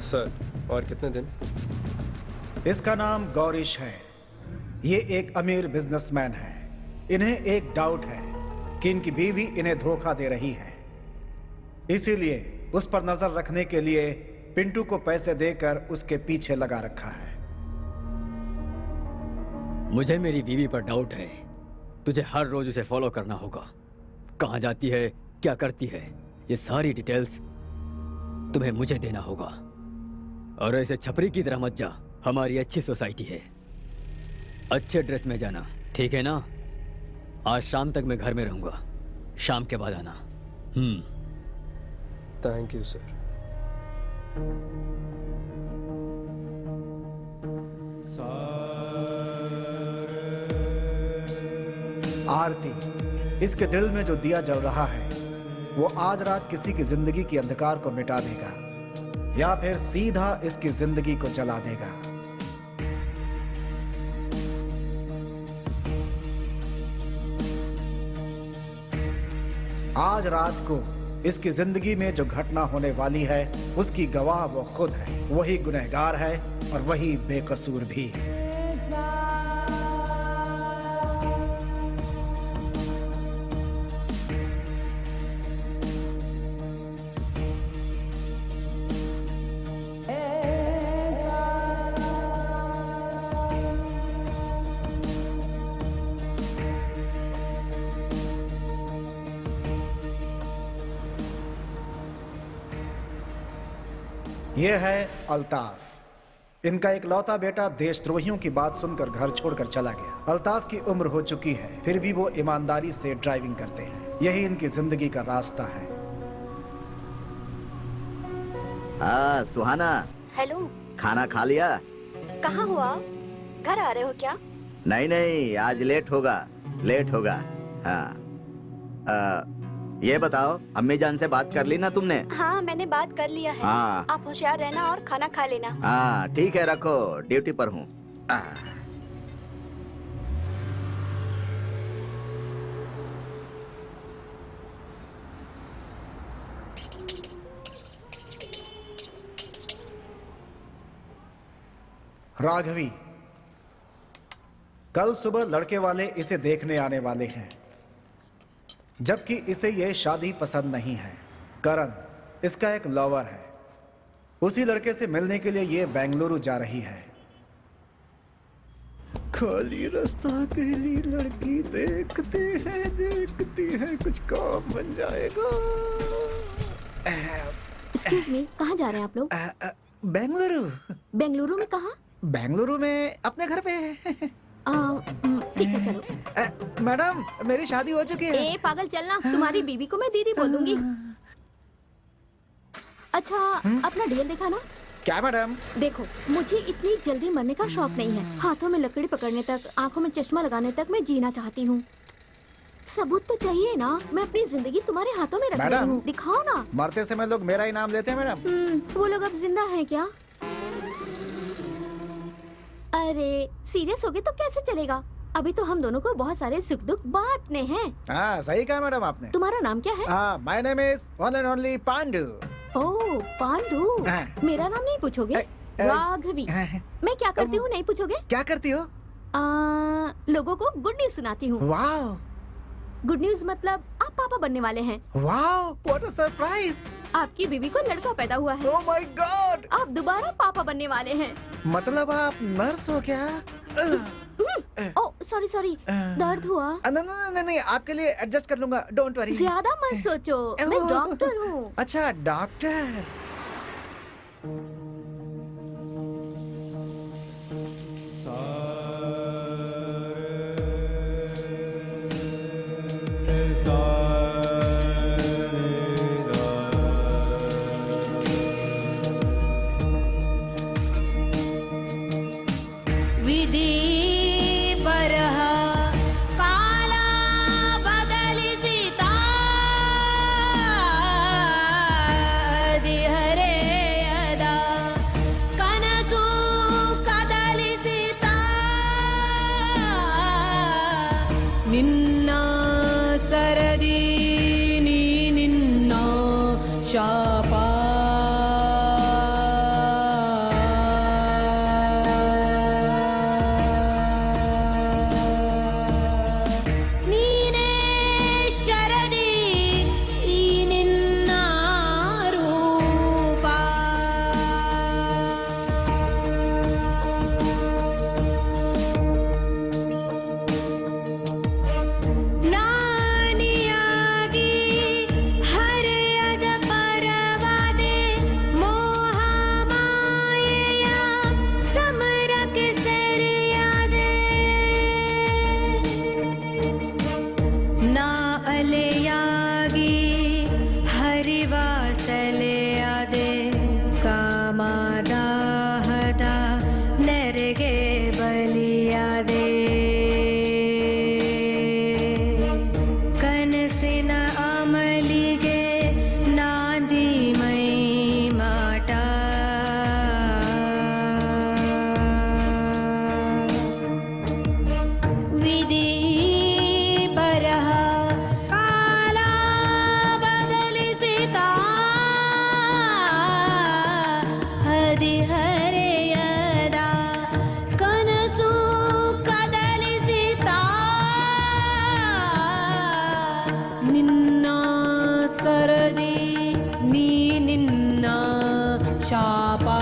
Sir, और कितने दिन? इसका नाम गौरीश है। ये एक अमीर बिजनेसमैन है। इन्हें एक डाउट है कि इनकी बीवी इन्हें धोखा दे रही है, इसीलिए उस पर नजर रखने के लिए पिंटू को पैसे देकर उसके पीछे लगा रखा है। मुझे मेरी बीवी पर डाउट है। तुझे हर रोज उसे फॉलो करना होगा। कहाँ जाती है, क्या करती है, ये सारी डिटेल्स तुम्हें मुझे देना होगा। और ऐसे छपरी की तरह मत जा। हमारी अच्छी सोसाइटी है। अच्छे ड्रेस में जाना, ठीक है ना? आज शाम तक मैं घर में रहूंगा। शाम के बाद आना। Thank you sir. आरती, इसके दिल में जो दिया जल रहा है वो आज रात किसी की जिंदगी की अंधकार को मिटा देगा या फिर सीधा इसकी जिंदगी को जला देगा। आज रात को इसकी जिंदगी में जो घटना होने वाली है उसकी गवाह वो खुद है। वही गुनहगार है और वही बेकसूर भी। यह है अल्ताफ। इनका इकलौता बेटा देशद्रोहियों की बात सुनकर घर छोड़कर चला गया। अल्ताफ की उम्र हो चुकी है, फिर भी वो ईमानदारी से ड्राइविंग करते हैं। यही इनकी जिंदगी का रास्ता है। हाँ सुहाना। हेलो। खाना खा लिया? कहाँ हो आप? घर आ रहे हो क्या? नहीं नहीं, आज लेट होगा। हाँ ये बताओ, अम्मी जान से बात कर ली ना तुमने? हाँ मैंने बात कर लिया है। हाँ। आप होशियार रहना और खाना खा लेना। हाँ ठीक है, रखो, ड्यूटी पर हूँ। राघवी, कल सुबह लड़के वाले इसे देखने आने वाले हैं, जबकि इसे यह शादी पसंद नहीं है। करण इसका एक लवर है। उसी लड़के से मिलने के लिए ये बेंगलुरु जा रही है। खाली रास्ता अकेली लड़की देखते हैं कुछ काम बन जाएगा। एक्सक्यूज मी, कहाँ जा रहे हैं आप लोग? बेंगलुरु। बेंगलुरु में कहाँ? बेंगलुरु में अपने घर पे। ठीक है चलो। मैडम मेरी शादी हो चुकी है। ए पागल, चलना। तुम्हारी बीवी को मैं दीदी बोल दूंगी। अच्छा अपना ढेल दिखा ना। क्या मैडम? देखो, मुझे इतनी जल्दी मरने का शौक नहीं है। हाथों में लकड़ी पकड़ने तक, आंखों में चश्मा लगाने तक मैं जीना चाहती हूँ। सबूत तो चाहिए ना। मैं अपनी जिंदगी तुम्हारे हाथों में रख रही हूँ। दिखाओ ना। मरते समय लोग मेरा ही नाम लेते हैं मैडम। वो लोग अब जिंदा हैं क्या? अरे सीरियस हो गए तो कैसे चलेगा? अभी तो हम दोनों को बहुत सारे सुख दुख बांटने हैं। हाँ सही कहा मैडम आपने। तुम्हारा नाम क्या है? My name is one and only Pandu. Oh Pandu. मेरा नाम नहीं पूछोगे? राघवी। मैं क्या करती हूँ नहीं पूछोगे? क्या करती हो? लोगों को गुड न्यूज सुनाती हूँ। वाह। गुड न्यूज मतलब आप पापा बनने वाले हैं। वाह, व्हाट अ सरप्राइज। आपकी बीवी को लड़का पैदा हुआ है। Oh my God. आप दोबारा पापा बनने वाले हैं। मतलब आप नर्स हो क्या? ओह सॉरी, दर्द हुआ? नहीं, आपके लिए एडजस्ट कर लूंगा, डोंट वरी। ज्यादा मत सोचो, मैं डॉक्टर हूँ। अच्छा डॉक्टर। ना अलेयागी हरिवासले आदे कामादाहदा नरगे बलियादे कनसिन अमलिगे नादी मई माटा विधि परह काला बदलिसिता हरिहरयदा कनसु कदलिसिता निन्न सरदी नी निन्न शापा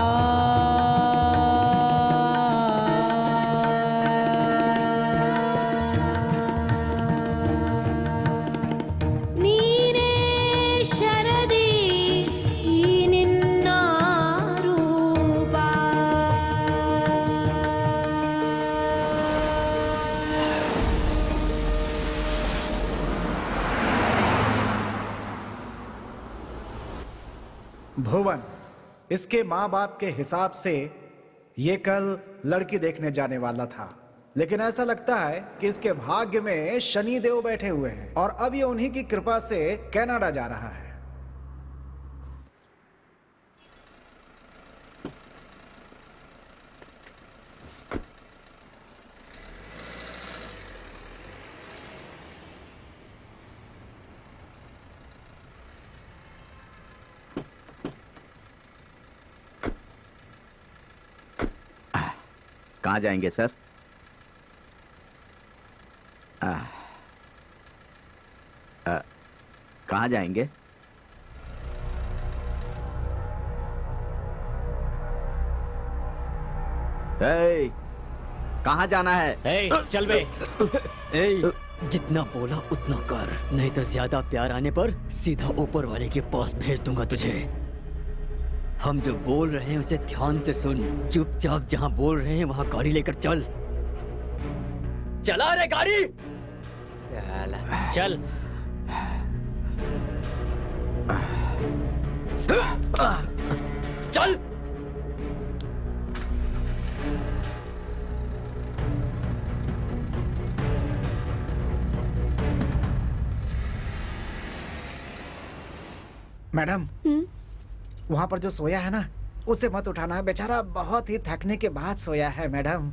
ನೀನೇ ಶರದಿ ಈ ನಿನ್ನ ರೂಪ भुवन, इसके माँ बाप के हिसाब से ये कल लड़की देखने जाने वाला था, लेकिन ऐसा लगता है कि इसके भाग्य में शनि देव बैठे हुए हैं और अब ये उन्हीं की कृपा से कनाडा जा रहा है। कहाँ जाएंगे सर? कहाँ जाएंगे? ए, कहाँ जाना है? ए, चल बे। ए, जितना बोला उतना कर, नहीं तो ज्यादा प्यार आने पर सीधा ऊपर वाले के पास भेज दूंगा तुझे। हम जो बोल रहे हैं उसे ध्यान से सुन, चुपचाप जहां बोल रहे हैं वहां गाड़ी लेकर चल। चला रे गाड़ी। चल। चल। मैडम, वहां पर जो सोया है ना, उसे मत उठाना, बेचारा बहुत ही थकने के बाद सोया है मैडम।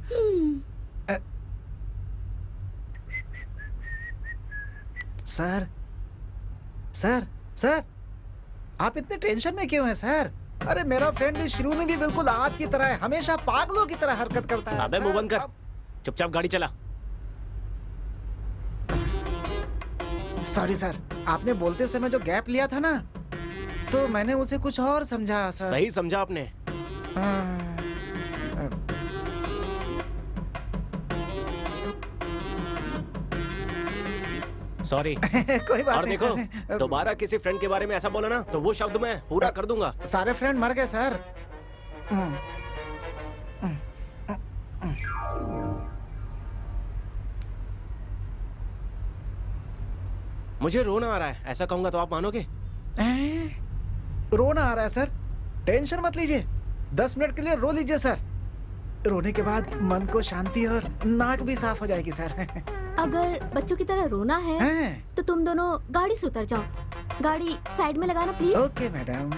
सर सर सर, आप इतने टेंशन में क्यों हैं सर? अरे मेरा फ्रेंड भी शिरूनी भी बिल्कुल आपकी तरह है, हमेशा पागलों की तरह हरकत करता है। अबे मुंह बंद कर, चुपचाप गाड़ी चला। सॉरी सर, आपने बोलते समय जो गैप लिया था ना, तो मैंने उसे कुछ और समझा सर। सही समझा आपने। सॉरी। कोई बात और नहीं देखो, सर। दोबारा किसी फ्रेंड के बारे में ऐसा बोला ना तो वो शब्द मैं पूरा कर दूंगा। सारे फ्रेंड मर गए सर। मुझे रोना आ रहा है, ऐसा कहूंगा तो आप मानोगे? रोना आ रहा है सर? टेंशन मत लीजिए, 10 मिनट के लिए रो लीजिए सर। रोने के बाद मन को शांति और नाक भी साफ हो जाएगी सर। अगर बच्चों की तरह रोना है तो तुम दोनों गाड़ी से उतर जाओ। गाड़ी साइड में लगाना please. Okay madam.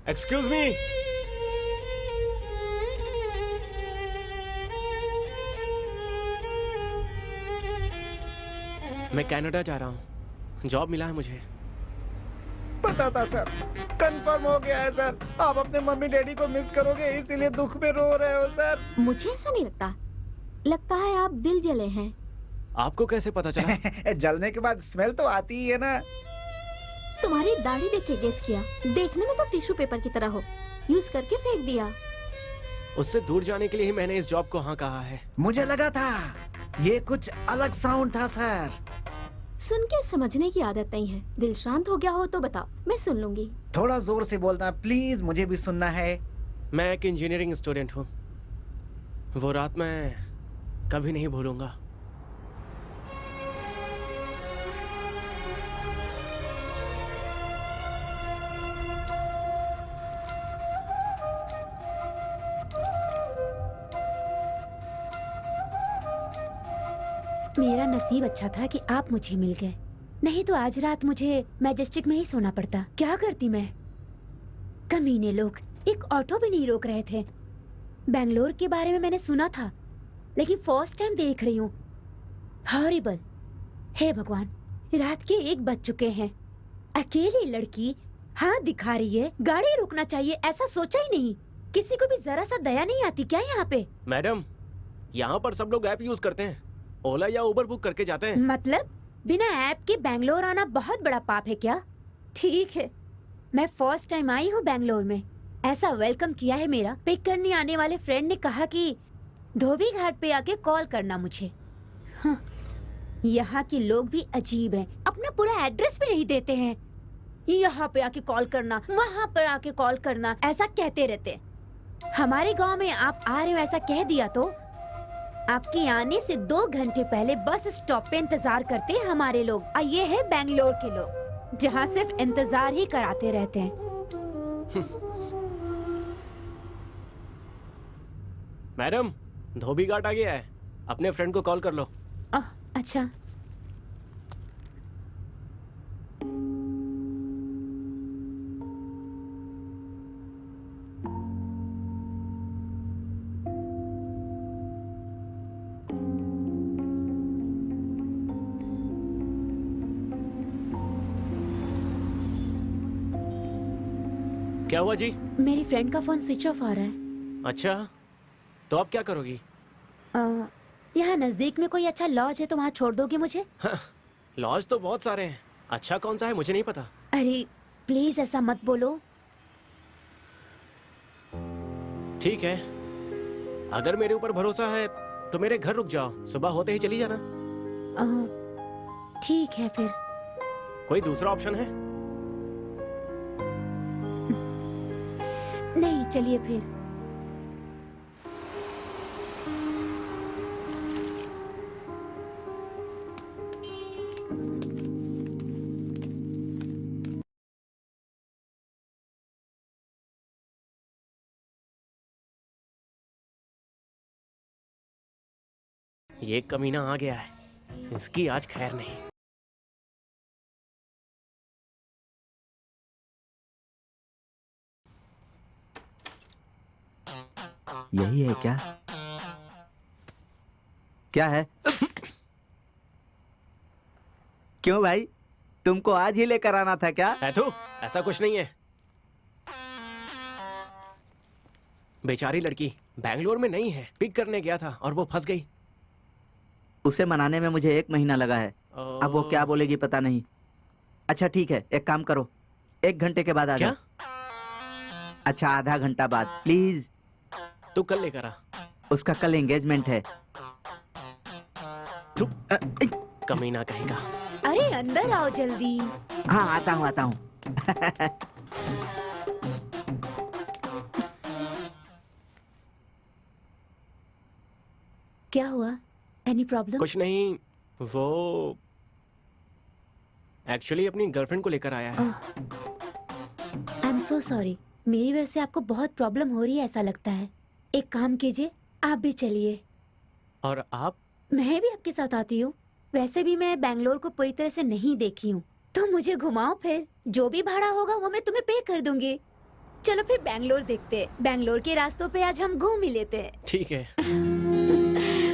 Excuse me. मैं कनाडा जा रहा हूँ, जॉब मिला है मुझे। पता था सर, कंफर्म हो गया है सर। आप अपने मम्मी डैडी को मिस करोगे, इसीलिए दुख में रो रहे हो सर। मुझे ऐसा नहीं लगता, लगता है आप दिल जले हैं। आपको कैसे पता चला? जलने के बाद स्मेल तो आती ही है ना। तुम्हारी दाढ़ी देख के गेस किया, देखने में तो टिश्यू पेपर की तरह हो, यूज करके फेंक दिया। उससे दूर जाने के लिए ही मैंने इस जॉब को हाँ कहा है। मुझे लगा था ये कुछ अलग साउंड था सर। सुन के समझने की आदत नहीं है। दिल शांत हो गया हो तो बताओ, मैं सुन लूंगी। थोड़ा जोर से बोलना प्लीज, मुझे भी सुनना है। मैं एक इंजीनियरिंग स्टूडेंट हूँ। वो रात मैं कभी नहीं भूलूंगा। मेरा नसीब अच्छा था कि आप मुझे मिल गए, नहीं तो आज रात मुझे मैजेस्टिक में ही सोना पड़ता। क्या करती मैं? कमीने लोग एक ऑटो भी नहीं रोक रहे थे। बेंगलोर के बारे में मैंने सुना था, लेकिन फर्स्ट टाइम देख रही हूँ। हॉरिबल। हे भगवान, रात के 1 बज चुके हैं। अकेली लड़की हाथ दिखा रही है, गाड़ी रुकना चाहिए ऐसा सोचा ही नहीं। किसी को भी जरा सा दया नहीं आती क्या यहाँ पे? मैडम, यहाँ पर सब लोग ऐप यूज करते हैं, ओला या उबर बुक करके जाते हैं। मतलब बिना ऐप के बेंगलोर आना बहुत बड़ा पाप है क्या? ठीक है, मैं फर्स्ट टाइम आई हूँ बेंगलोर में। ऐसा वेलकम किया है मेरा। पिक करने आने वाले फ्रेंड ने कहा कि धोबी घाट पे आके कॉल करना मुझे। हाँ, यहाँ के लोग भी अजीब हैं, अपना पूरा एड्रेस भी नहीं देते हैं। यहाँ पे आके कॉल करना, वहाँ पर आके कॉल करना, ऐसा कहते रहते। हमारे गांव में आप आ रहे हो ऐसा कह दिया तो आपके आने से 2 घंटे पहले बस स्टॉप पे इंतजार करते हैं हमारे लोग। और ये है बेंगलोर के लोग, जहाँ सिर्फ इंतजार ही कराते रहते हैं। मैडम, धोबी घाट आ गया है, अपने फ्रेंड को कॉल कर लो। अच्छा। क्या हुआ जी? मेरी फ्रेंड का फोन स्विच ऑफ आ रहा है। अच्छा, तो आप क्या करोगी? यहाँ नजदीक में कोई अच्छा लॉज है तो वहाँ छोड़ दोगे मुझे? लॉज तो बहुत सारे हैं, अच्छा कौन सा है मुझे नहीं पता। अरे प्लीज ऐसा मत बोलो। ठीक है, अगर मेरे ऊपर भरोसा है तो मेरे घर रुक जाओ, सुबह होते ही चली जाना। ठीक है फिर। कोई दूसरा ऑप्शन है? नहीं, चलिए फिर। ये कमीना आ गया है, इसकी आज खैर नहीं। यही है क्या? क्या है? क्यों भाई, तुमको आज ही लेकर आना था क्या? है तो ऐसा कुछ नहीं है। बेचारी लड़की बैंगलोर में नहीं है, पिक करने गया था और वो फंस गई। उसे मनाने में मुझे 1 महीना लगा है। अब वो क्या बोलेगी पता नहीं। अच्छा ठीक है, एक काम करो, 1 घंटे के बाद आ जाओ। अच्छा, आधा घंटा बाद प्लीज। तू कल लेकर आ। उसका कल एंगेजमेंट है। तू कमीना कहेगा। अरे अंदर आओ जल्दी। हाँ, आता हूँ आता हूँ। क्या हुआ? Any problem? कुछ नहीं, वो एक्चुअली अपनी गर्लफ्रेंड को लेकर आया है। आई एम सो सॉरी, मेरी वजह से आपको बहुत प्रॉब्लम हो रही है ऐसा लगता है। एक काम कीजिए, आप भी चलिए। और आप? मैं भी आपके साथ आती हूँ। वैसे भी मैं बेंगलोर को पूरी तरह से नहीं देखी हूँ, तो मुझे घुमाओ फिर। जो भी भाड़ा होगा वो मैं तुम्हें पे कर दूंगी। चलो फिर बेंगलोर देखते हैं। बेंगलोर के रास्तों पे आज हम घूम ही लेते हैं। ठीक है।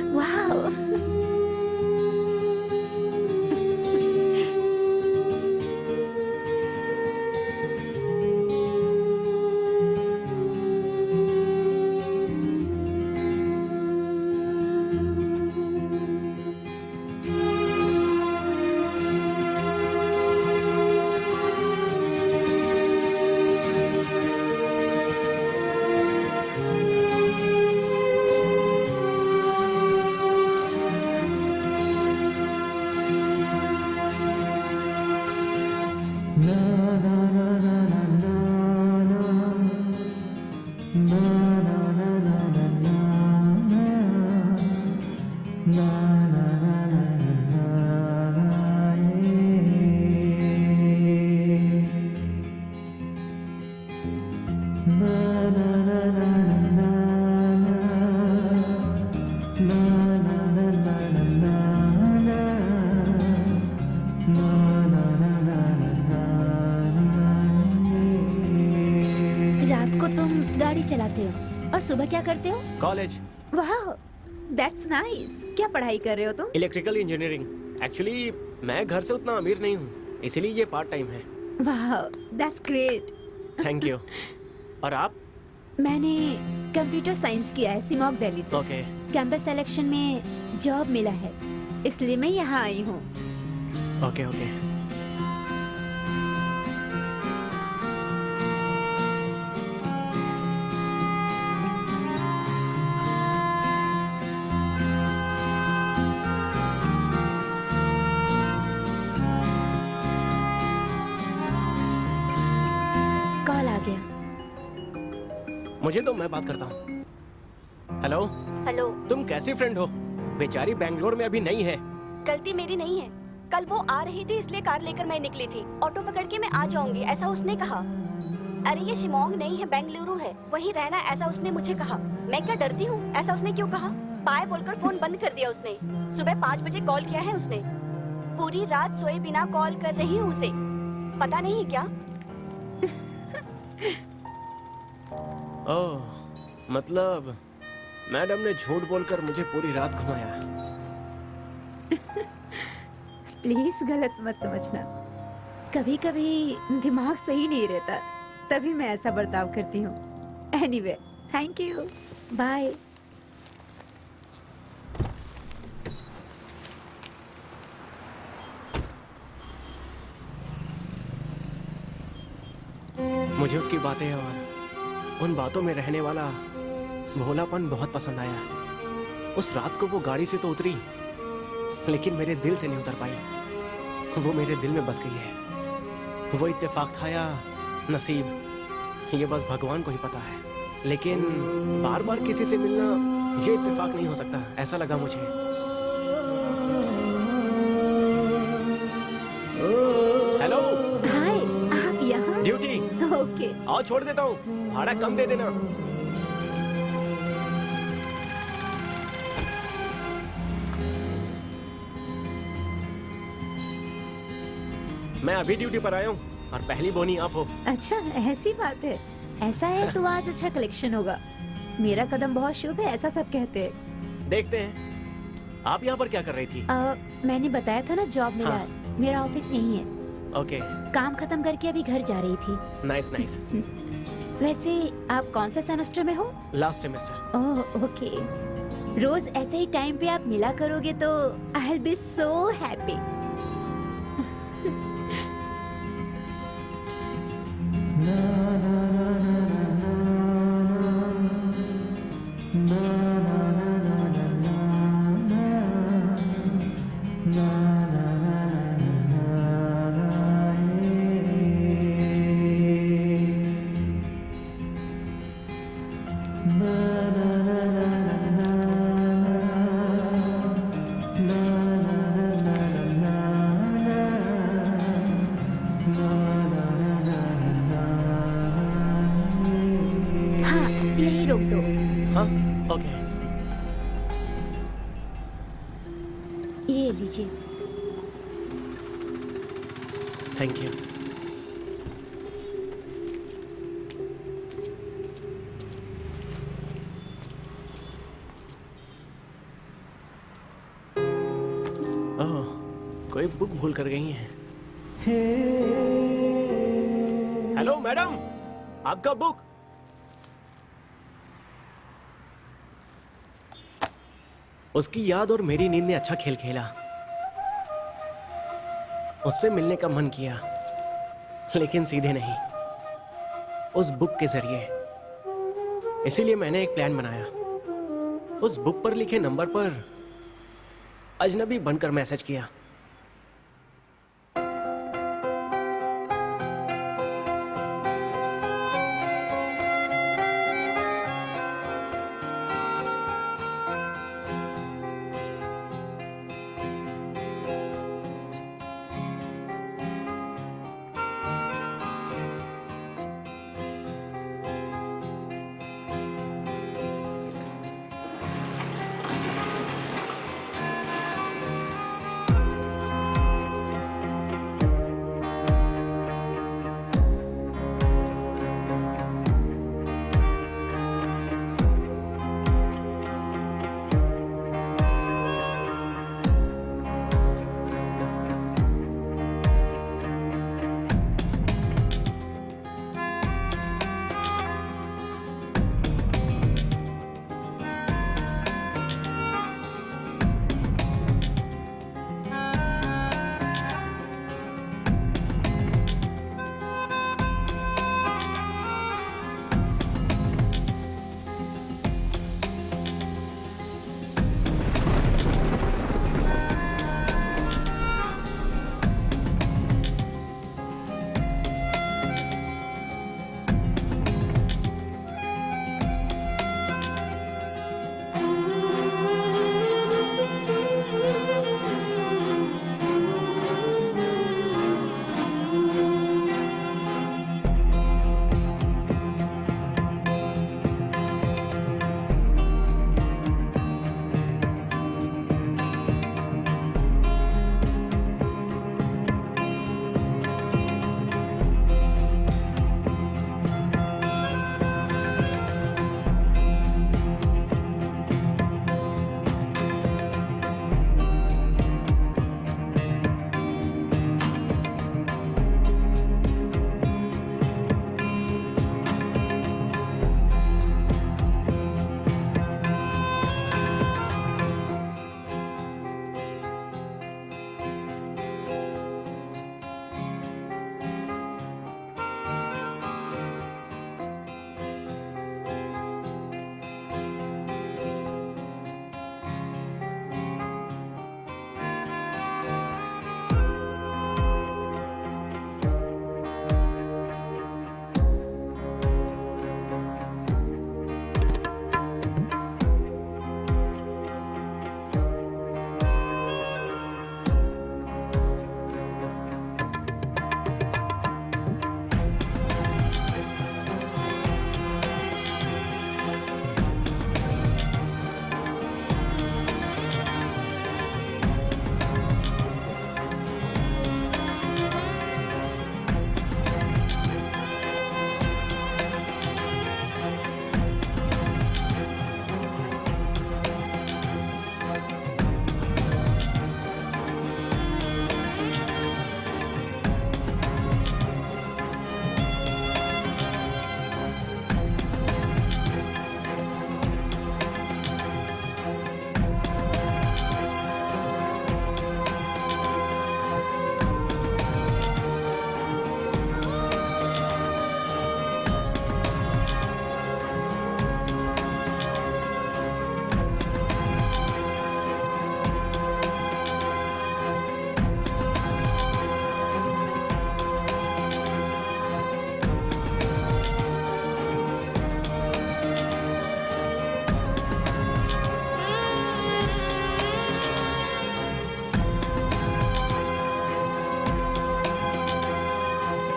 वाह। रात को तुम गाड़ी चलाते हो और सुबह क्या करते हो? कॉलेज, वाह, दैट्स नाइस। क्या पढ़ाई कर रहे हो तुम? Electrical engineering. एक्चुअली मैं घर से उतना अमीर नहीं हूँ, इसीलिए ये पार्ट टाइम है। वाह, दैट्स ग्रेट। Thank you. और आप? मैंने कंप्यूटर साइंस किया है सिमोग दिल्ली से। ओके। कैंपस सिलेक्शन में जॉब मिला है, इसलिए मैं यहाँ आई हूँ। Okay okay. कॉल आ गया। मुझे तो मैं बात करता हूँ। हेलो। हेलो। तुम कैसी फ्रेंड हो? बेचारी बैंगलोर में अभी नहीं है। गलती मेरी नहीं है। कल वो आ रही थी इसलिए कार लेकर मैं निकली थी। ऑटो पकड़ के मैं आ जाऊंगी ऐसा उसने कहा। अरे ये शिमोंग नहीं है, बेंगलुरु है, वहीं रहना ऐसा उसने मुझे कहा। मैं क्या डरती हूँ? ऐसा उसने क्यों कहा? बाय बोलकर फोन बंद कर दिया उसने। सुबह 5 बजे कॉल किया है उसने। पूरी रात सोए बिना कॉल कर रही हूँ उसे। पता नहीं क्या? ओह, मतलब मैडम ने झूठ बोलकर मुझे पूरी रात घुमाया। प्लीज गलत मत समझना। कभी कभी दिमाग सही नहीं रहता, तभी मैं ऐसा बर्ताव करती हूँ। Anyway, thank you, bye. मुझे उसकी बातें और उन बातों में रहने वाला भोलापन बहुत पसंद आया। उस रात को वो गाड़ी से तो उतरी, लेकिन मेरे दिल से नहीं उतर पाई। वो मेरे दिल में बस गई है। वो इत्तेफाक था या नसीब, ये बस भगवान को ही पता है। लेकिन बार बार किसी से मिलना ये इत्तेफाक नहीं हो सकता, ऐसा लगा मुझे। हेलो। हाय, आप यहाँ? ड्यूटी। ओके। आओ छोड़ देता हूँ, भाड़ा कम दे देना। मैं अभी ड्यूटी पर आया हूँ और पहली बोनी आप हो। अच्छा, ऐसी बात है। ऐसा है तो आज अच्छा कलेक्शन होगा। मेरा कदम बहुत शुभ है, ऐसा सब कहते हैं। देखते हैं। आप यहाँ पर क्या कर रही थी? मैंने बताया था ना, जॉब मिला हाँ। है। मेरा ऑफिस यही है। ओके। काम खत्म करके अभी घर जा रही थी। Nice nice. वैसे आप कौन से सेमेस्टर में हो? Last semester. Oh, okay. रोज ऐसे ही टाइम पे आप मिला करोगे तो I will be so happy. हाँ, यही रोक दो। हाँ, ओके। ये लीजिए। Thank you. ओह, कोई बुक भूल कर गई है। हेलो मैडम, आपका बुक। उसकी याद और मेरी नींद ने अच्छा खेल खेला। उससे मिलने का मन किया, लेकिन सीधे नहीं, उस बुक के जरिए। इसीलिए मैंने एक प्लान बनाया। उस बुक पर लिखे नंबर पर अजनबी बनकर मैसेज किया।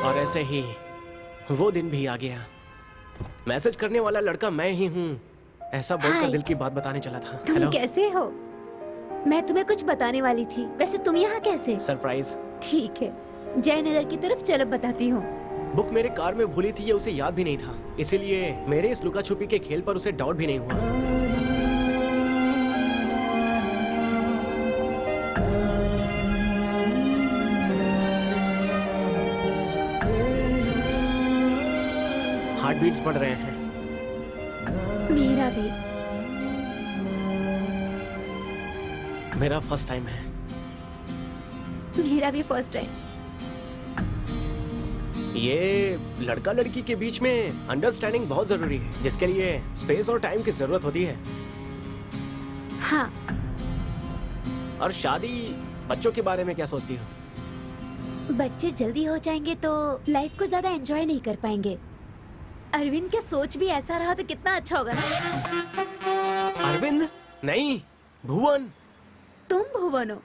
और ऐसे ही वो दिन भी आ गया। मैसेज करने वाला लड़का मैं ही हूँ, ऐसा बोलकर हाय। दिल की बात बताने चला था। तुम हेलो, कैसे हो? मैं तुम्हें कुछ बताने वाली थी। वैसे तुम यहाँ कैसे? सरप्राइज। ठीक है, जयनगर की तरफ चलो, बताती हूँ। बुक मेरे कार में भूली थी, ये उसे याद भी नहीं था, इसीलिए मेरे इस लुका छुपी के खेल पर उसे डाउट भी नहीं हुआ। हार्ट बीट्स बढ़ रहे हैं। मेरा भी। मेरा फर्स्ट टाइम है। मेरा भी फर्स्ट टाइम। ये लड़का लड़की के बीच में अंडरस्टैंडिंग बहुत जरूरी है, जिसके लिए स्पेस और टाइम की जरूरत होती है। हाँ, और शादी, बच्चों के बारे में क्या सोचती हो? बच्चे जल्दी हो जाएंगे तो लाइफ को ज्यादा एंजॉय नहीं कर पाएंगे। अरविंद का सोच भी ऐसा रहा तो कितना अच्छा होगा ना। अरविंद नहीं, भुवन। तुम भुवन हो,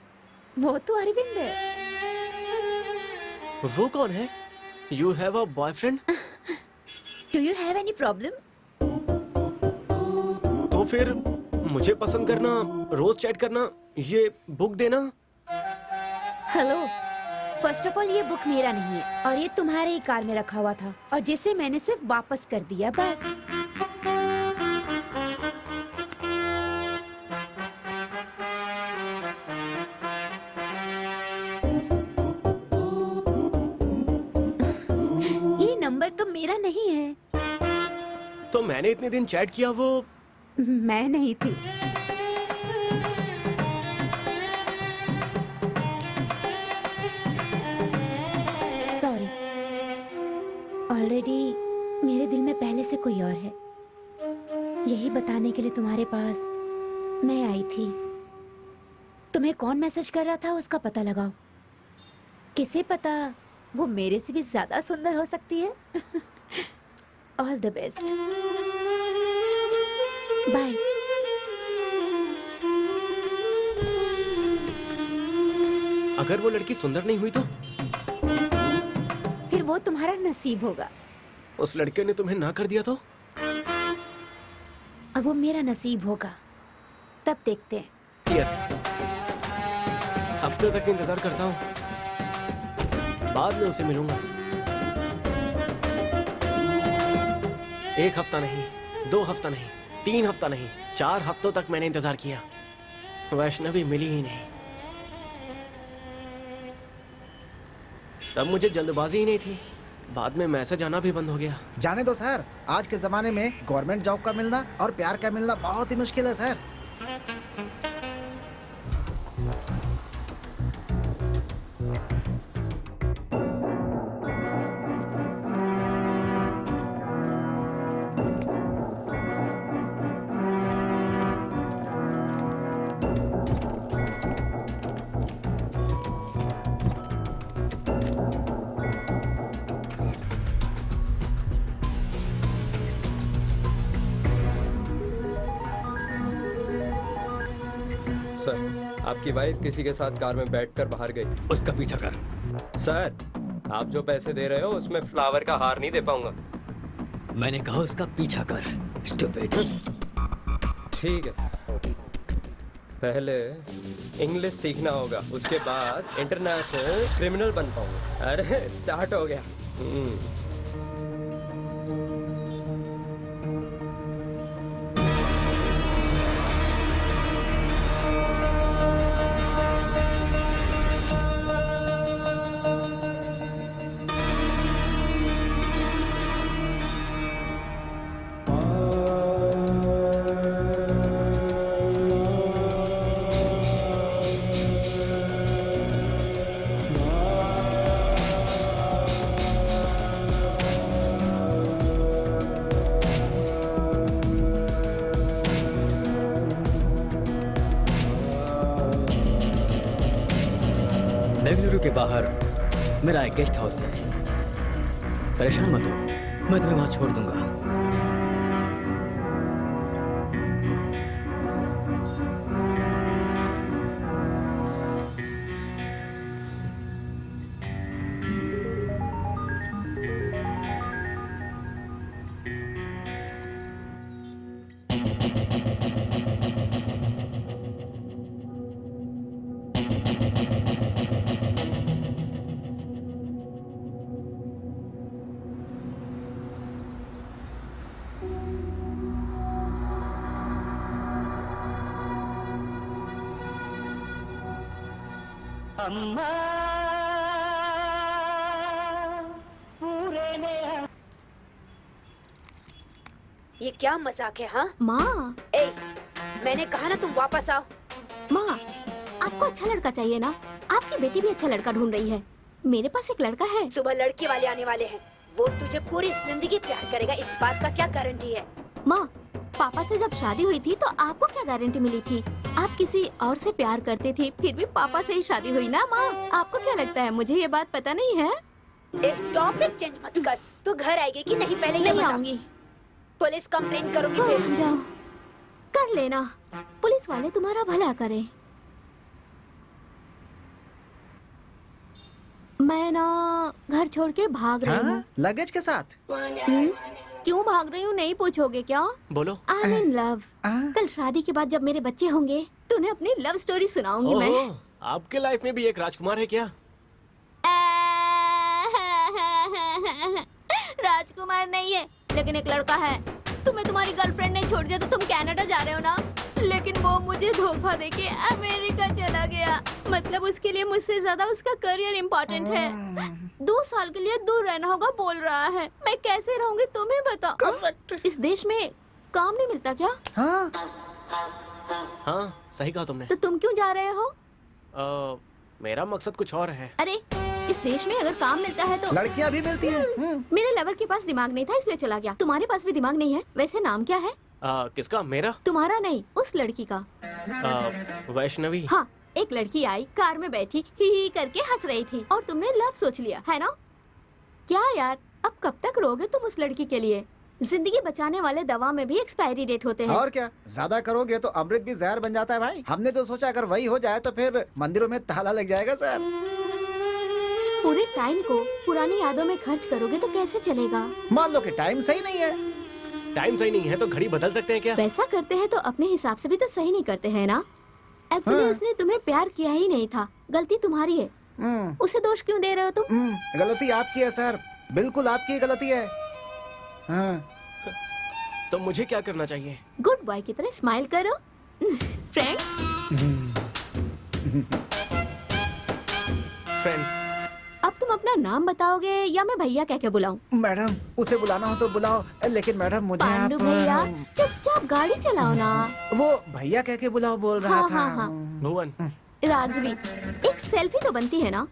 वो तो अरविंद है। वो कौन है? You have a boyfriend? Do you have any problem? तो फिर मुझे पसंद करना, रोज चैट करना, ये बुक देना। हेलो, फर्स्ट ऑफ ऑल ये बुक मेरा नहीं है और ये तुम्हारे ही कार में रखा हुआ था और जिसे मैंने सिर्फ वापस कर दिया, बस। ये नंबर तो मेरा नहीं है। तो मैंने इतने दिन चैट किया, वो मैं नहीं थी। सॉरी, ऑलरेडी मेरे दिल में पहले से कोई और है। यही बताने के लिए तुम्हारे पास मैं आई थी। तुम्हें कौन मैसेज कर रहा था उसका पता लगाओ। किसे पता, वो मेरे से भी ज्यादा सुंदर हो सकती है। All the best, bye. अगर वो लड़की सुंदर नहीं हुई तो? फिर वो तुम्हारा नसीब होगा। उस लड़के ने तुम्हें ना कर दिया तो? अब वो मेरा नसीब होगा, तब देखते हैं। यस, हफ्ते तक इंतजार करता हूँ, बाद में उसे मिलूंगा। 1 हफ्ता नहीं, 2 हफ्ता नहीं, 3 हफ्ता नहीं, 4 हफ्तों तक मैंने इंतजार किया, वैष्णवी मिली ही नहीं। तब मुझे जल्दबाजी ही नहीं थी, बाद में मैसेज आना भी बंद हो गया। जाने दो सर, आज के जमाने में गवर्नमेंट जॉब का मिलना और प्यार का मिलना बहुत ही मुश्किल है सर। सर, आपकी वाइफ किसी के साथ कार में बैठकर बाहर गई। उसका पीछा कर। सर, आप जो पैसे दे रहे हो उसमें फ्लावर का हार नहीं दे पाऊंगा। मैंने कहा उसका पीछा कर, स्टूपिड। ठीक है, पहले इंग्लिश सीखना होगा, उसके बाद इंटरनेशनल क्रिमिनल बन पाऊंगा। अरे स्टार्ट हो गया। बेंगलुरु के बाहर मेरा एक गेस्ट हाउस है, परेशान मत हो, मैं तुम्हें वहां छोड़ दूंगा। ये क्या मजाक है? हाँ माँ, ए, मैंने कहा ना तुम वापस आओ। माँ, आपको अच्छा लड़का चाहिए ना? आपकी बेटी भी अच्छा लड़का ढूंढ रही है। मेरे पास एक लड़का है। सुबह लड़के वाले आने वाले हैं, वो तुझे पूरी जिंदगी प्यार करेगा, इस बात का क्या गारंटी है? माँ, पापा से जब शादी हुई थी तो आपको क्या गारंटी मिली थी? आप किसी और से प्यार करती थी, फिर भी पापा से ही शादी हुई ना माँ। आपको क्या लगता है मुझे ये बात पता नहीं है? एक टॉपिक चेंज मत कर। तू घर आएगी कि नहीं पहले ये नहीं बता। आऊंगी। पुलिस कंप्लेन करूंगी हाँ, फिर। जाओ, कर लेना। पुलिस वाले तुम्हारा भला करें। मैं ना घर छोड़ के भाग रही हूँ। लगेज के साथ? क्यों भाग रही हूँ नहीं पूछोगे क्या? बोलो। I am in love. कल शादी के बाद जब मेरे बच्चे होंगे तो उन्हें अपनी लव स्टोरी सुनाऊंगी मैं। ओहो, आपके लाइफ में भी एक राजकुमार है क्या? राजकुमार नहीं है, लेकिन एक लड़का है। तुम्हें तुम्हारी गर्लफ्रेंड ने छोड़ दिया तो तुम कनाडा जा रहे हो ना, लेकिन वो मुझे धोखा देके अमेरिका चला गया। मतलब उसके लिए मुझसे ज्यादा उसका करियर इम्पोर्टेंट है। 2 साल के लिए दूर रहना होगा बोल रहा है। मैं कैसे रहूंगी तुम्हें बताओ। इस देश में काम नहीं मिलता क्या? हाँ, सही कहा तुमने। तो तुम क्यों जा रहे हो? मेरा मकसद कुछ और है। अरे इस देश में अगर काम मिलता है तो लड़कियां भी मिलती हैं। मेरे लवर के पास दिमाग नहीं था इसलिए चला गया। तुम्हारे पास भी दिमाग नहीं है? वैसे नाम क्या है? किसका? मेरा? तुम्हारा नहीं, उस लड़की का। वैष्णवी। हाँ, एक लड़की आई, कार में बैठी ही करके हंस रही थी और तुमने लव सोच लिया है ना? क्या यार, अब कब तक रोगे तुम उस लड़की के लिए? जिंदगी बचाने वाले दवा में भी एक्सपायरी डेट होते हैं। और क्या, ज्यादा करोगे तो अमृत भी जहर बन जाता है भाई। हमने तो सोचा अगर वही हो जाए तो फिर मंदिरों में ताला लग जाएगा सर। पूरे टाइम को पुरानी यादों में खर्च करोगे तो कैसे चलेगा? मान लो कि टाइम सही नहीं है। टाइम सही नहीं है तो घड़ी बदल सकते हैं क्या? वैसा करते हैं तो अपने हिसाब से भी तो सही नहीं करते हैं ना? एक्चुअली उसने तुम्हें प्यार किया ही नहीं था, गलती तुम्हारी है। उसे दोष क्यों दे रहे हो तुम? गलती आपकी है सर, बिल्कुल आपकी गलती है। तो मुझे क्या करना चाहिए? गुड बॉय की तरह स्माइल करो। फ्रेंड्स। फ्रेंड्स। अब तुम अपना नाम बताओगे या मैं भैया कह के बुलाऊं? मैडम, उसे बुलाना हो तो बुलाओ, लेकिन मैडम मुझे आप पांडु भैया चुपचाप गाड़ी चलाओ ना। वो भैया कह के बुलाओ बोल रहा हाँ, था। हाँ, हाँ। भुवन। राघवी, एक सेल्फी तो बनती है ना?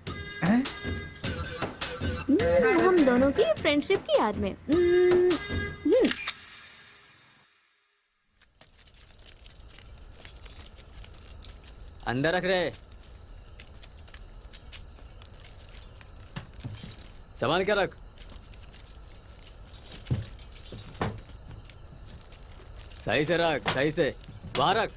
हम दोनों की फ्रेंडशिप की याद में। अंदर रख रहे। संभाल के रख। सही से रख, सही से। वहां रख।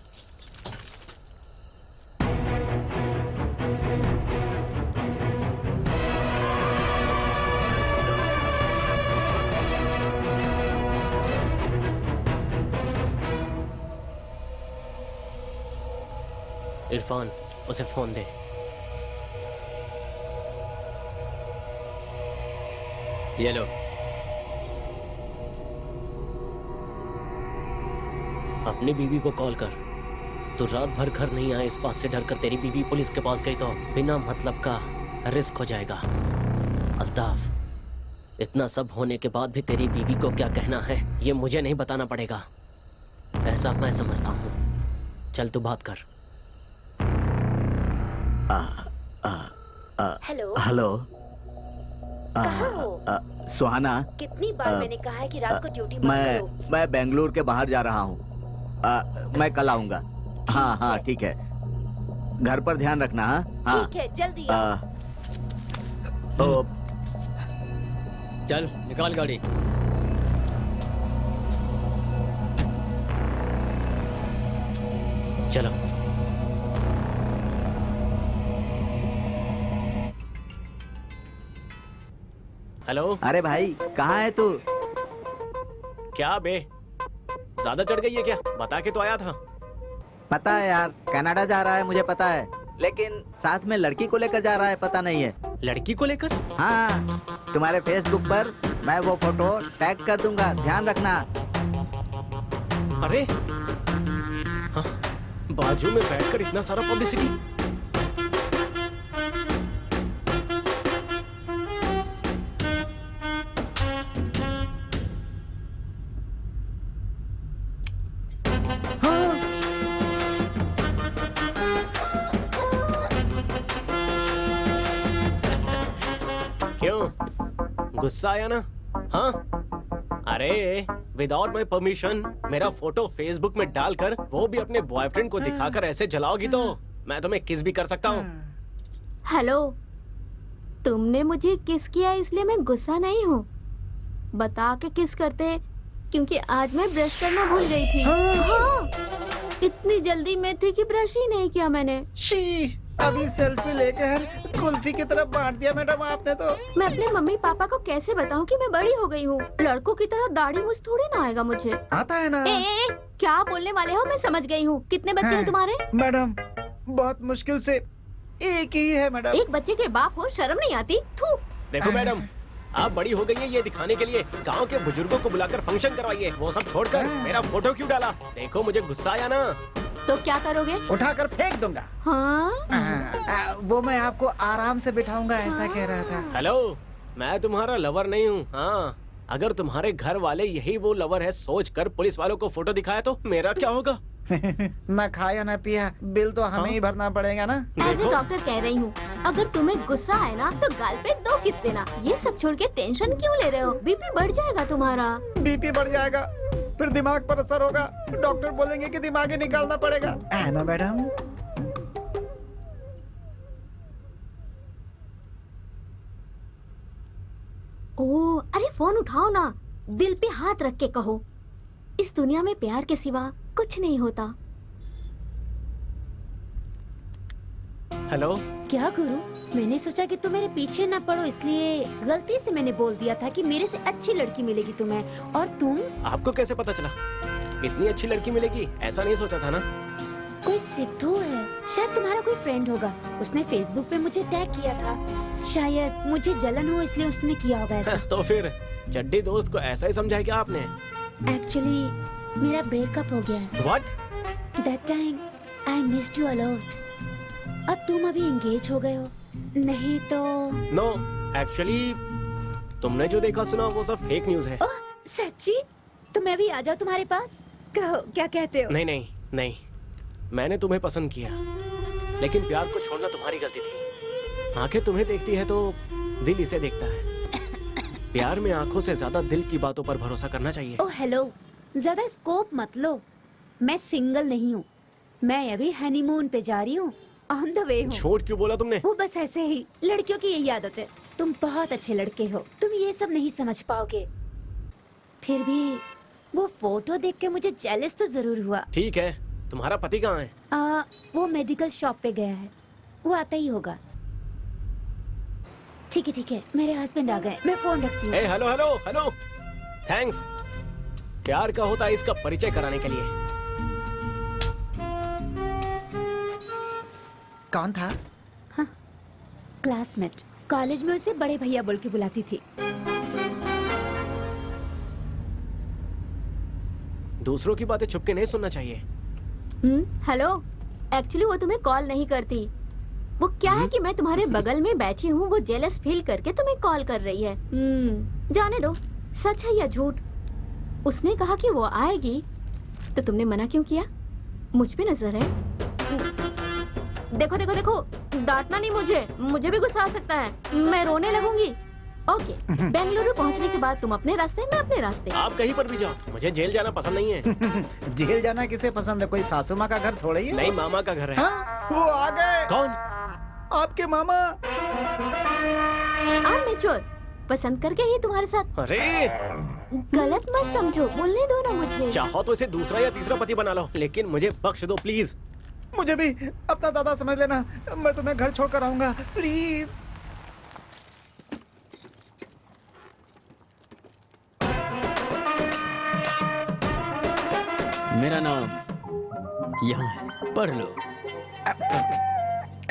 इरफान, उसे फोन दे। ये लो। अपनी बीवी को कॉल कर। तो रात भर घर नहीं आए इस बात से डर कर तेरी बीवी पुलिस के पास गई तो बिना मतलब का रिस्क हो जाएगा। अल्ताफ, इतना सब होने के बाद भी तेरी बीवी को क्या कहना है ये मुझे नहीं बताना पड़ेगा, ऐसा मैं समझता हूँ। चल तू बात कर। हेलो। हेलो। कहाँ हो? सुहाना, कितनी बार मैंने कहा है कि रात को ड्यूटी मत करो। मैं बेंगलुरु के बाहर जा रहा हूँ। मैं कल आऊंगा। हाँ हाँ ठीक है, घर पर ध्यान रखना। हाँ ठीक है, जल्दी आओ। चल निकाल गाड़ी। चलो। हेलो। अरे भाई, कहाँ है तू? क्या बे, ज्यादा चढ़ गई है क्या? बता के तो आया था। पता है यार, कनाडा जा रहा है मुझे पता है, लेकिन साथ में लड़की को लेकर जा रहा है पता नहीं है। लड़की को लेकर? हाँ, तुम्हारे फेसबुक पर मैं वो फोटो टैग कर दूंगा, ध्यान रखना। अरे हाँ, बाजू में बैठकर इतना सारा पब्लिसिटी। क्यों गुस्सा आया ना? हाँ, अरे विदाउट माई परमिशन मेरा फोटो फेसबुक में डालकर वो भी अपने बॉयफ्रेंड को दिखाकर ऐसे जलाओगी तो मैं तुम्हें किस भी कर सकता हूँ। हेलो, तुमने मुझे किस किया इसलिए मैं गुस्सा नहीं हूँ। बता के किस करते, क्योंकि आज मैं ब्रश करना भूल गई थी। हाँ, इतनी जल्दी में थी कि ब्रश ही नहीं किया मैंने। शी, अभी सेल्फी लेकर कुल्फी की तरफ बांट दिया मैडम आपने तो। मैं अपने मम्मी पापा को कैसे बताऊं कि मैं बड़ी हो गई हूँ? लड़कों की तरह दाढ़ी मूछ थोड़ी ना आएगा मुझे। आता है ना। ए, क्या बोलने वाले हो? मैं समझ गई हूँ। कितने बच्चे हैं तुम्हारे? मैडम बहुत मुश्किल से एक ही है मैडम। एक बच्चे के बाप हो, शर्म नहीं आती? थू। देखो मैडम, आप बड़ी हो गई है ये दिखाने के लिए गांव के बुजुर्गों को बुलाकर फंक्शन करवाइए। वो सब छोड़कर मेरा फोटो क्यों डाला? देखो मुझे गुस्सा आया ना। तो क्या करोगे? उठाकर फेंक दूंगा। हाँ? वो मैं आपको आराम से बिठाऊंगा ऐसा कह रहा था। हेलो, मैं तुम्हारा लवर नहीं हूँ। हाँ, अगर तुम्हारे घर वाले यही वो लवर है सोचकर पुलिस वालों को फोटो दिखाया तो मेरा क्या होगा? ना खाया ना पिया, बिल तो हमें ही भरना पड़ेगा ना। एज ए डॉक्टर कह रही हूँ, अगर तुम्हें गुस्सा आए ना तो गाल पे 2 किस देना। ये सब छोड़ के टेंशन क्यों ले रहे हो? बीपी बढ़ जाएगा तुम्हारा। बीपी बढ़ जाएगा, फिर दिमाग पर असर होगा। डॉक्टर बोलेंगे कि दिमाग ही निकालना पड़ेगा, है ना मैडम? ओह, अरे फोन उठाओ ना, दिल पे हाथ रख के कहो, इस दुनिया में प्यार के सिवा कुछ नहीं होता। हेलो, क्या करूं? मैंने सोचा कि तुम मेरे पीछे ना पड़ो, इसलिए गलती से मैंने बोल दिया था कि मेरे से अच्छी लड़की मिलेगी तुम्हें। और तुम? आपको कैसे पता चला इतनी अच्छी लड़की मिलेगी? ऐसा नहीं सोचा था ना। कोई सिद्धू है, शायद तुम्हारा कोई फ्रेंड होगा। उसने फेसबुक पे मुझे टैग किया था। शायद मुझे जलन हो इसलिए उसने किया होगा ऐसा। तो फिर चड्डी दोस्त को ऐसा ही समझाया क्या आपने? एक्चुअली मेरा ब्रेकअप हो गया है। What? That time I missed you a lot. और तुम अभी एंगेज हो गए हो, नहीं तो? नो, एक्चुअली तुमने जो देखा सुना वो सब फेक न्यूज है। ओह सच्ची? तो मैं भी आ जाऊँ तुम्हारे पास? कहो क्या कहते हो? नहीं नहीं नहीं, मैंने तुम्हें पसंद किया, लेकिन प्यार को छोड़ना तुम्हारी गलती थी। आंखें तुम्हें देखती है तो दिल इसे देखता है। प्यार में आंखों से ज्यादा दिल की बातों पर भरोसा करना चाहिए। ओह हेलो, ज्यादा स्कोप मत लो। मैं सिंगल नहीं हूँ, मैं अभी हनीमून पे जा रही हूँ, ऑन द वे हूँ। झूठ क्यों बोला तुमने? वो बस ऐसे ही, लड़कियों की यही आदत है। तुम बहुत अच्छे लड़के हो, तुम ये सब नहीं समझ पाओगे। फिर भी वो फोटो देख के मुझे जेलस तो जरूर हुआ। ठीक है, तुम्हारा पति कहाँ है? वो मेडिकल शॉप पे गया है, वो आता ही होगा। ठीक है, मेरे हस्बैंड आ गए, मैं फोन रखती हूँ। Hello hello hello, thanks. प्यार का होता है इसका परिचय कराने के लिए। कौन था? हाँ, क्लासमेट। कॉलेज में उसे बड़े भैया बोल के बुलाती थी। दूसरों की बातें छुप के नहीं सुनना चाहिए। हेलो, एक्चुअली वो तुम्हें कॉल नहीं करती। वो क्या है कि मैं तुम्हारे बगल में बैठी हूँ, वो जेलस फील करके तुम्हें कॉल कर रही है। जाने दो, सच है या झूठ। उसने कहा कि वो आएगी, तो तुमने मना क्यों किया? मुझ पे नजर है। देखो देखो देखो, डांटना नहीं मुझे भी गुस्सा आ सकता है, मैं रोने लगूंगी। ओके, बेंगलुरु पहुंचने के बाद तुम अपने रास्ते, मैं अपने रास्ते। आप कहीं पर भी जाओ, मुझे जेल जाना पसंद नहीं है। जेल जाना किसे पसंद है? कोई सासू माँ का घर थोड़ा ही है। नहीं, मामा का घर है। हाँ, वो आ गए। कौन? आपके मामा। आप मेच्योर, पसंद करके ही तुम्हारे साथ। अरे गलत मत समझो, बोलने दो ना मुझे। चाहो तो इसे दूसरा या तीसरा पति बना लो, लेकिन मुझे बख्श दो प्लीज। मुझे भी अपना दादा समझ लेना, मैं तुम्हें घर छोड़कर आऊंगा, प्लीज। मेरा नाम यहाँ है, पढ़ लो।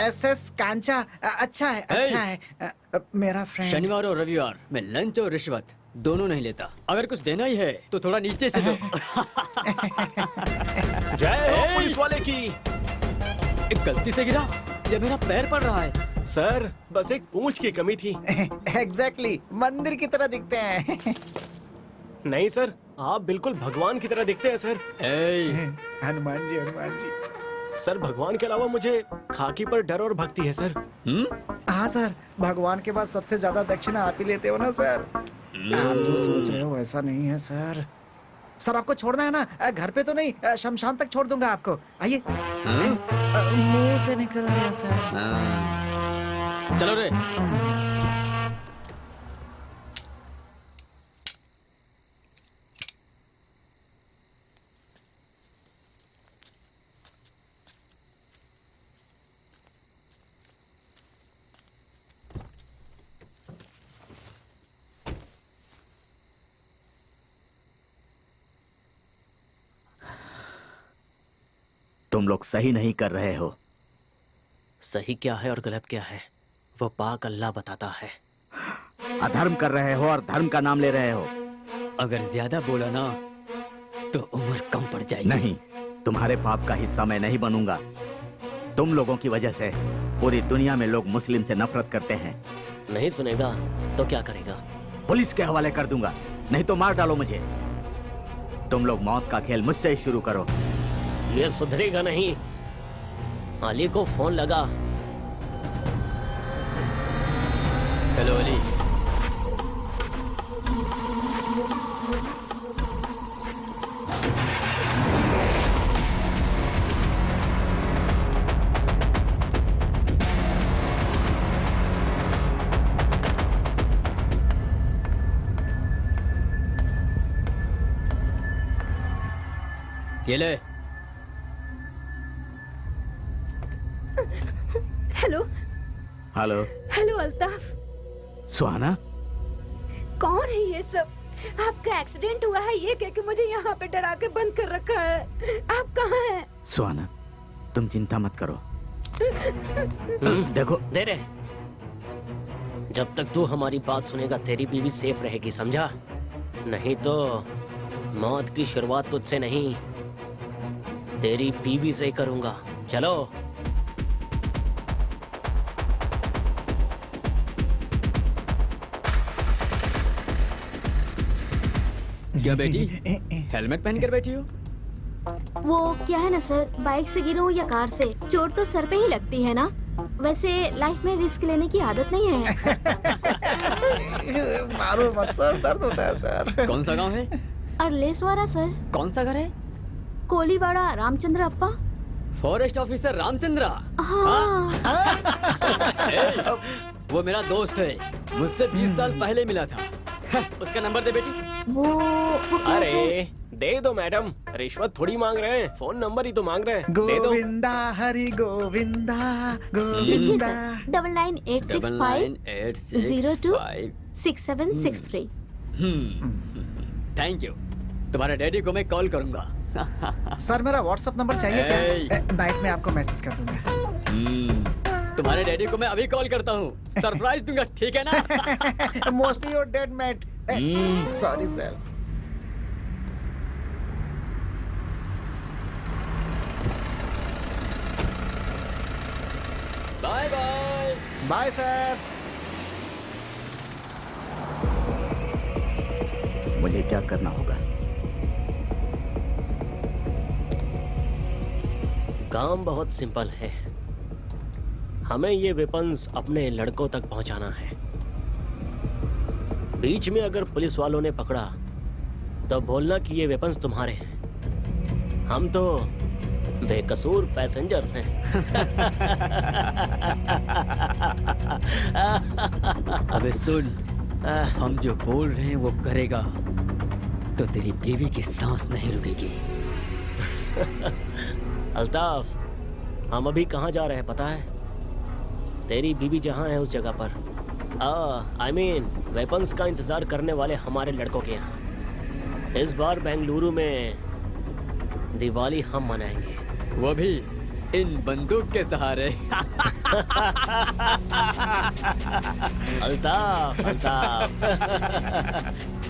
SS कांचा। अच्छा है। मेरा फ्रेंड। शनिवार और रविवार में लंच और रिश्वत दोनों नहीं लेता। अगर कुछ देना ही है तो थोड़ा नीचे से दो। जय हो पुलिस वाले की। एक गलती से गिरा, ये मेरा पैर पड़ रहा है। सर, बस एक पूंछ की कमी थी। एग्जैक्टली, मंदिर की तरह दिखते हैं। नहीं सर, आप बिल्कुल भगवान की तरह दिखते हैं सर। हनुमान जी। सर भगवान के अलावा मुझे खाकी पर डर और भक्ति है सर। हाँ सर, भगवान के बाद सबसे ज्यादा दक्षिणा आप ही लेते हो ना सर। आप जो सोच रहे हो वैसा नहीं है सर। सर आपको छोड़ना है ना, घर पे तो नहीं, शमशान तक छोड़ दूंगा आपको। आइए। मुंह से निकल गया सर। चलो रे। तुम लोग सही नहीं कर रहे हो। सही क्या है और गलत क्या है वो पाक अल्लाह बताता है। अधर्म कर रहे हो और धर्म का नाम ले रहे हो। अगर ज्यादा बोला ना तो उम्र कम पड़ जाएगी। नहीं, तुम्हारे पाप का हिस्सा मैं नहीं बनूंगा। तुम लोगों की वजह से पूरी दुनिया में लोग मुस्लिम से नफरत करते हैं। नहीं सुनेगा तो क्या करेगा? पुलिस के हवाले कर दूंगा, नहीं तो मार डालो मुझे। तुम लोग मौत का खेल मुझसे ही शुरू करो। ये सुधरेगा नहीं। अली को फोन लगा। हेलो अली। ये ले। Hello hello. हेलो अल्ताफ, सुहाना, कौन है ये सब? आपका एक्सीडेंट हुआ है ये कह के मुझे यहाँ पे डरा के बंद कर रखा है। आप कहाँ हैं? सुहाना तुम चिंता मत करो। देखो दे रहे। जब तक तू हमारी बात सुनेगा तेरी बीवी सेफ रहेगी, समझा? नहीं तो मौत की शुरुआत तुझसे नहीं तेरी बीवी से करूंगा। चलो। क्या बेटी हेलमेट पहन कर बैठी हो? वो क्या है ना सर, बाइक से गिरूं या कार से, चोट तो सर पे ही लगती है ना। वैसे लाइफ में रिस्क लेने की आदत नहीं है। मारो मत सर, दर्द होता है सर। कौन सा गांव है? अरलेसवाड़ा सर। कौन सा घर है? कोलीवाड़ा रामचंद्र अप्पा। Forest officer Ramchandra. हाँ। वो मेरा दोस्त है, मुझसे 20 साल पहले मिला था। उसका नंबर दे बेटी। वो अरे दे दो मैडम, रिश्वत थोड़ी मांग रहे हैं, फोन नंबर ही तो मांग रहे हैं। दे दो। गोविंदा हरि गोविंदा लिखिए गोविंदा। सर, 998650266763। Thank you. तुम्हारे डैडी को मैं कॉल करूंगा। सर मेरा व्हाट्सएप नंबर चाहिए क्या? नाइट में आपको मैसेज कर दूंगा। तुम्हारे डैडी को मैं अभी कॉल करता हूँ, सरप्राइज दूंगा, ठीक है ना? Mostly your dead mate. Sorry sir. Bye bye. Bye sir. मुझे क्या करना होगा? काम बहुत सिंपल है। हमें ये वेपन्स अपने लड़कों तक पहुंचाना है। बीच में अगर पुलिस वालों ने पकड़ा तो बोलना कि ये वेपन्स तुम्हारे हैं। हम तो बेकसूर पैसेंजर्स हैं। अबे सुन, हम जो बोल रहे हैं वो करेगा तो तेरी बीवी की सांस नहीं रुकेगी। अल्ताफ, हम अभी कहाँ जा रहे हैं पता है? तेरी बीवी जहाँ है उस जगह पर, I mean, वेपन्स का इंतजार करने वाले हमारे लड़कों के यहाँ। इस बार बेंगलुरु में दिवाली हम मनाएंगे, वो भी इन बंदूक के सहारे। अल्ताफ, अल्ताफ।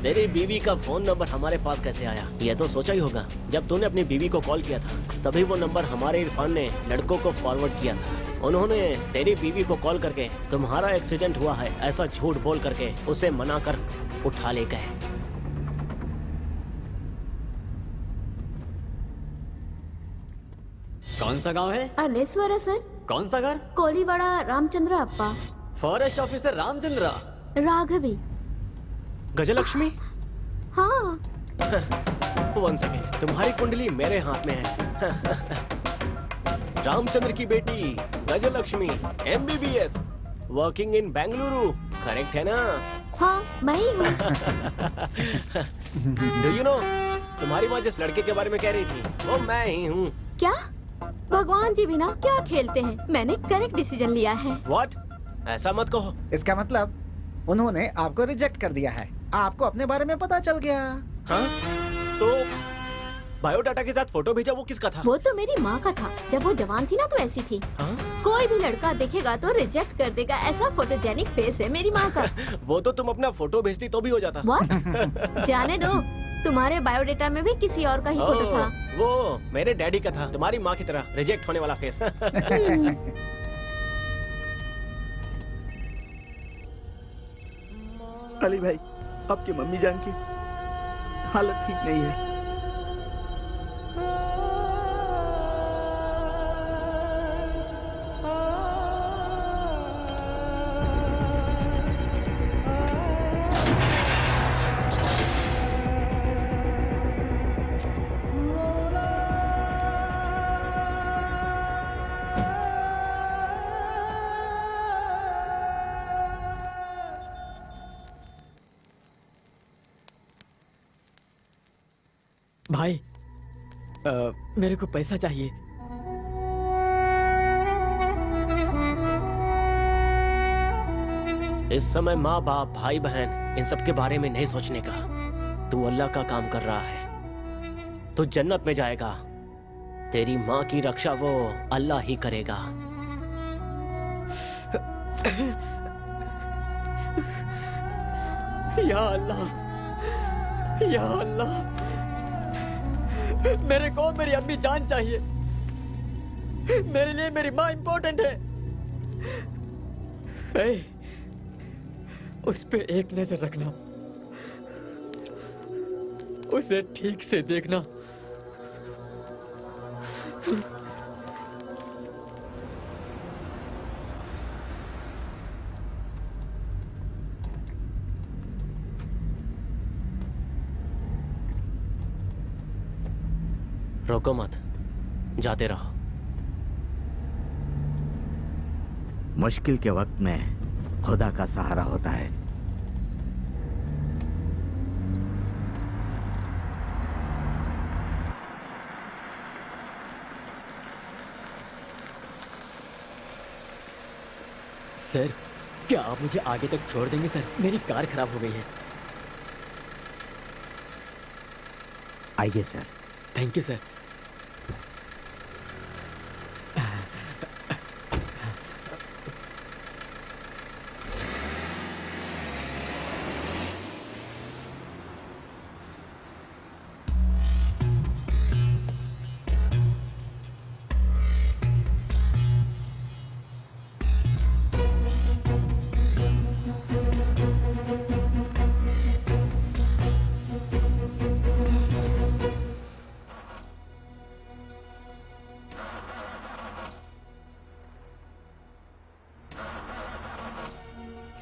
तेरी बीवी का फोन नंबर हमारे पास कैसे आया? ये तो सोचा ही होगा। जब तूने अपनी बीवी को कॉल किया था तभी वो नंबर हमारे इरफान ने लड़कों को फॉरवर्ड किया था। उन्होंने तेरी बीवी को कॉल करके तुम्हारा एक्सीडेंट हुआ है ऐसा झूठ बोल करके उसे मना कर उठा ले गए। कौन सा गांव है? अलेश्वरा सर। कौन सा घर? कोलीवाड़ा रामचंद्र अप्पा। Forest officer Ramchandra. राघवी। गजलक्ष्मी। हाँ। 1 सेकेंड, तुम्हारी कुंडली मेरे हाथ में है। रामचंद्र की बेटी Gajalakshmi, MBBS, working in Bengaluru, correct है ना? हाँ, मैं ही हूँ। डू यू नो, तुम्हारी माँ जिस लड़के के बारे में कह रही थी वो मैं ही हूँ। क्या? भगवान जी भी ना क्या खेलते हैं, मैंने करेक्ट डिसीजन लिया है। व्हाट? ऐसा मत कहो। इसका मतलब उन्होंने आपको रिजेक्ट कर दिया है, आपको अपने बारे में पता चल गया। हाँ? तो बायोडाटा के साथ फोटो भेजा वो किसका था? वो तो मेरी माँ का था। जब वो जवान थी ना तो ऐसी थी। हाँ? कोई भी लड़का देखेगा तो रिजेक्ट कर देगा, ऐसा फोटोजेनिक फेस है मेरी माँ का। वो तो तुम अपना फोटो भेजती तो भी हो जाता। What? जाने दो, तुम्हारे बायोडेटा में भी किसी और का ही फोटो था। वो मेरे डैडी का था, तुम्हारी माँ की तरह रिजेक्ट होने वाला फेस। अली भाई, आपकी मम्मी जान की हालत ठीक नहीं है। भाई, मेरे को पैसा चाहिए। इस समय माँ बाप भाई बहन इन सब के बारे में नहीं सोचने का। तू अल्लाह का काम कर रहा है, तू जन्नत में जाएगा। तेरी माँ की रक्षा वो अल्लाह ही करेगा। या अल्लाह, या अल्लाह, मेरे को मेरी अम्मी जान चाहिए। मेरे लिए मेरी माँ इम्पोर्टेंट है। ए, उस पे एक नजर रखना, उसे ठीक से देखना। रोको मत, जाते रहो। मुश्किल के वक्त में खुदा का सहारा होता है। सर, क्या आप मुझे आगे तक छोड़ देंगे सर? मेरी कार खराब हो गई है। आइए sir. Thank you sir.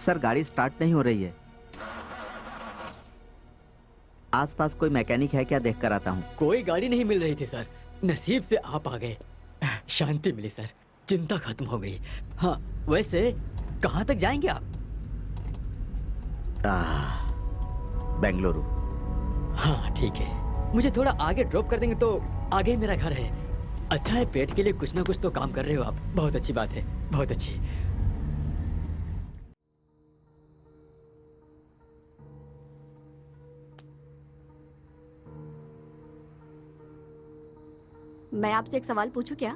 Sir, गाड़ी स्टार्ट नहीं हो रही है। आसपास कोई मैकेनिक है क्या? देख कर आता हूँ। कोई गाड़ी नहीं मिल रही थी सर। नसीब से आप आ गए, शांति मिली सर, चिंता खत्म हो गई। हाँ, वैसे कहाँ तक जाएंगे आप? बेंगलुरु। हाँ ठीक है, मुझे थोड़ा आगे ड्रॉप कर देंगे तो आगे ही मेरा घर है। अच्छा है, पेट के लिए कुछ ना कुछ तो काम कर रहे हो आप। बहुत अच्छी बात है, बहुत अच्छी। मैं आपसे एक सवाल पूछूं क्या?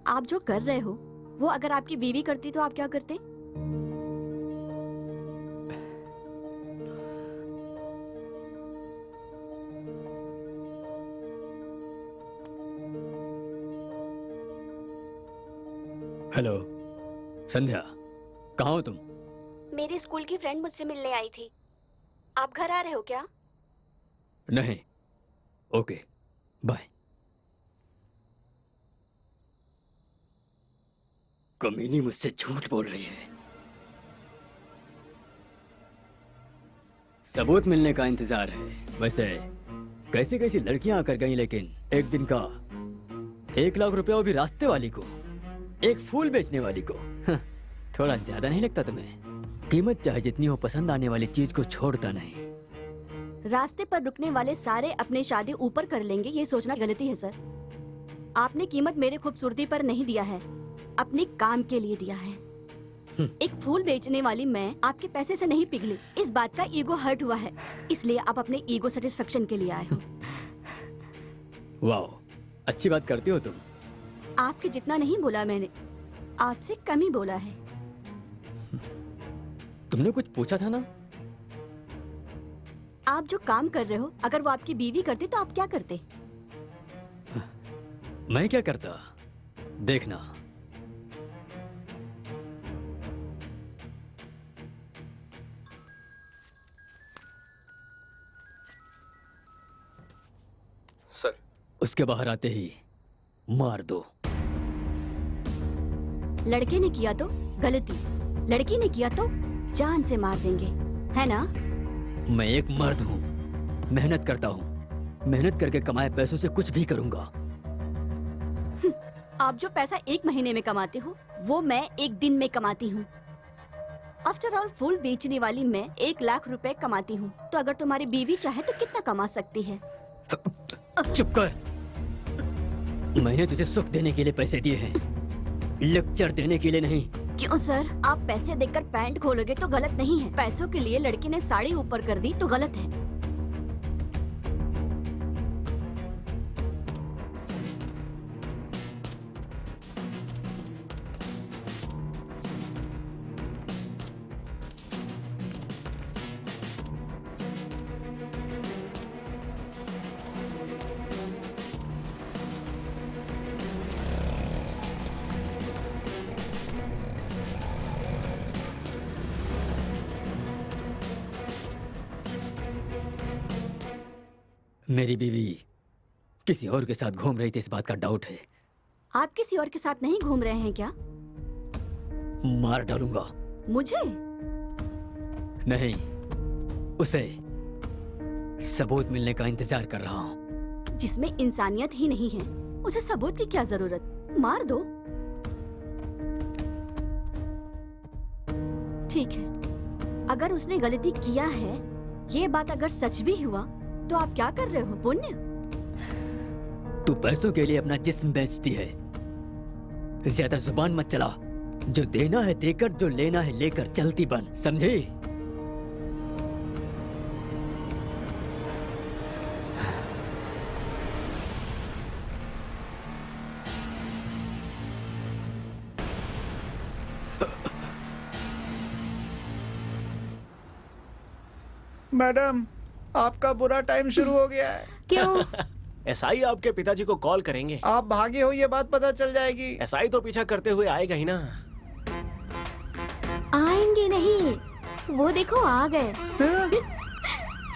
आप जो कर रहे हो वो अगर आपकी बीवी करती तो आप क्या करते? हेलो संध्या, कहाँ हो तुम? मेरी स्कूल की फ्रेंड मुझसे मिलने आई थी। आप घर आ रहे हो क्या? नहीं। Okay, bye. कमीनी मुझसे झूठ बोल रही है। सबूत मिलने का इंतजार है। वैसे कैसी कैसी लड़कियां आकर गई, लेकिन एक दिन का 1 लाख रुपया, वो भी रास्ते वाली को, एक फूल बेचने वाली को। थोड़ा ज्यादा नहीं लगता तुम्हें? कीमत चाहे जितनी हो, पसंद आने वाली चीज को छोड़ता नहीं। रास्ते पर रुकने वाले सारे अपने शादी ऊपर कर लेंगे, ये सोचना गलती है सर। आपने कीमत मेरे खूबसूरती पर नहीं दिया है, अपने काम के लिए दिया है। एक फूल बेचने वाली मैं आपके पैसे से नहीं पिघली, इस बात का ईगो हर्ट हुआ है, इसलिए आप अपने ईगो सेटिस्फेक्शन के लिए आए हो। वाह, अच्छी बात करती हो तुम। आपके जितना नहीं बोला मैंने, आपसे कम ही बोला है। तुमने कुछ पूछा था ना? आप जो काम कर रहे हो, अगर वो आपकी बीवी करती तो आप क्या करते? मैं क्या करता, देखना। सर, उसके बाहर आते ही मार दो। लड़के ने किया तो गलती, लड़की ने किया तो जान से मार देंगे, है ना? मैं एक मर्द हूँ, मेहनत करता हूँ, मेहनत करके कमाए पैसों से कुछ भी करूंगा। आप जो पैसा 1 महीने में कमाते हो, वो मैं 1 दिन में कमाती हूँ। आफ्टर ऑल फूल बेचने वाली मैं 1 लाख रुपए कमाती हूँ, तो अगर तुम्हारी बीवी चाहे तो कितना कमा सकती है? चुप कर। मैंने तुझे सुख देने के लिए पैसे दिए हैं, लेक्चर देने के लिए नहीं। क्यों सर? आप पैसे देकर पैंट खोलोगे तो गलत नहीं है, पैसों के लिए लड़की ने साड़ी ऊपर कर दी तो गलत है। मेरी बीवी किसी और के साथ घूम रही थी, इस बात का डाउट है। आप किसी और के साथ नहीं घूम रहे हैं क्या? मार डालूंगा। मुझे? नहीं, उसे। सबूत मिलने का इंतजार कर रहा हूँ। जिसमें इंसानियत ही नहीं है, उसे सबूत की क्या जरूरत? मार दो। ठीक है, अगर उसने गलती किया है, ये बात अगर सच भी हुआ, तो आप क्या कर रहे हो? पुण्य? तू पैसों के लिए अपना जिस्म बेचती है। ज्यादा जुबान मत चला। जो देना है देकर, जो लेना है लेकर चलती बन, समझी? मैडम, आपका बुरा टाइम शुरू हो गया है। क्यों? एसआई आपके पिताजी को कॉल करेंगे। आप भागे हो, ये बात पता चल जाएगी। एसआई तो पीछा करते हुए आएगा ही ना। आएंगे नहीं, वो देखो आ गए।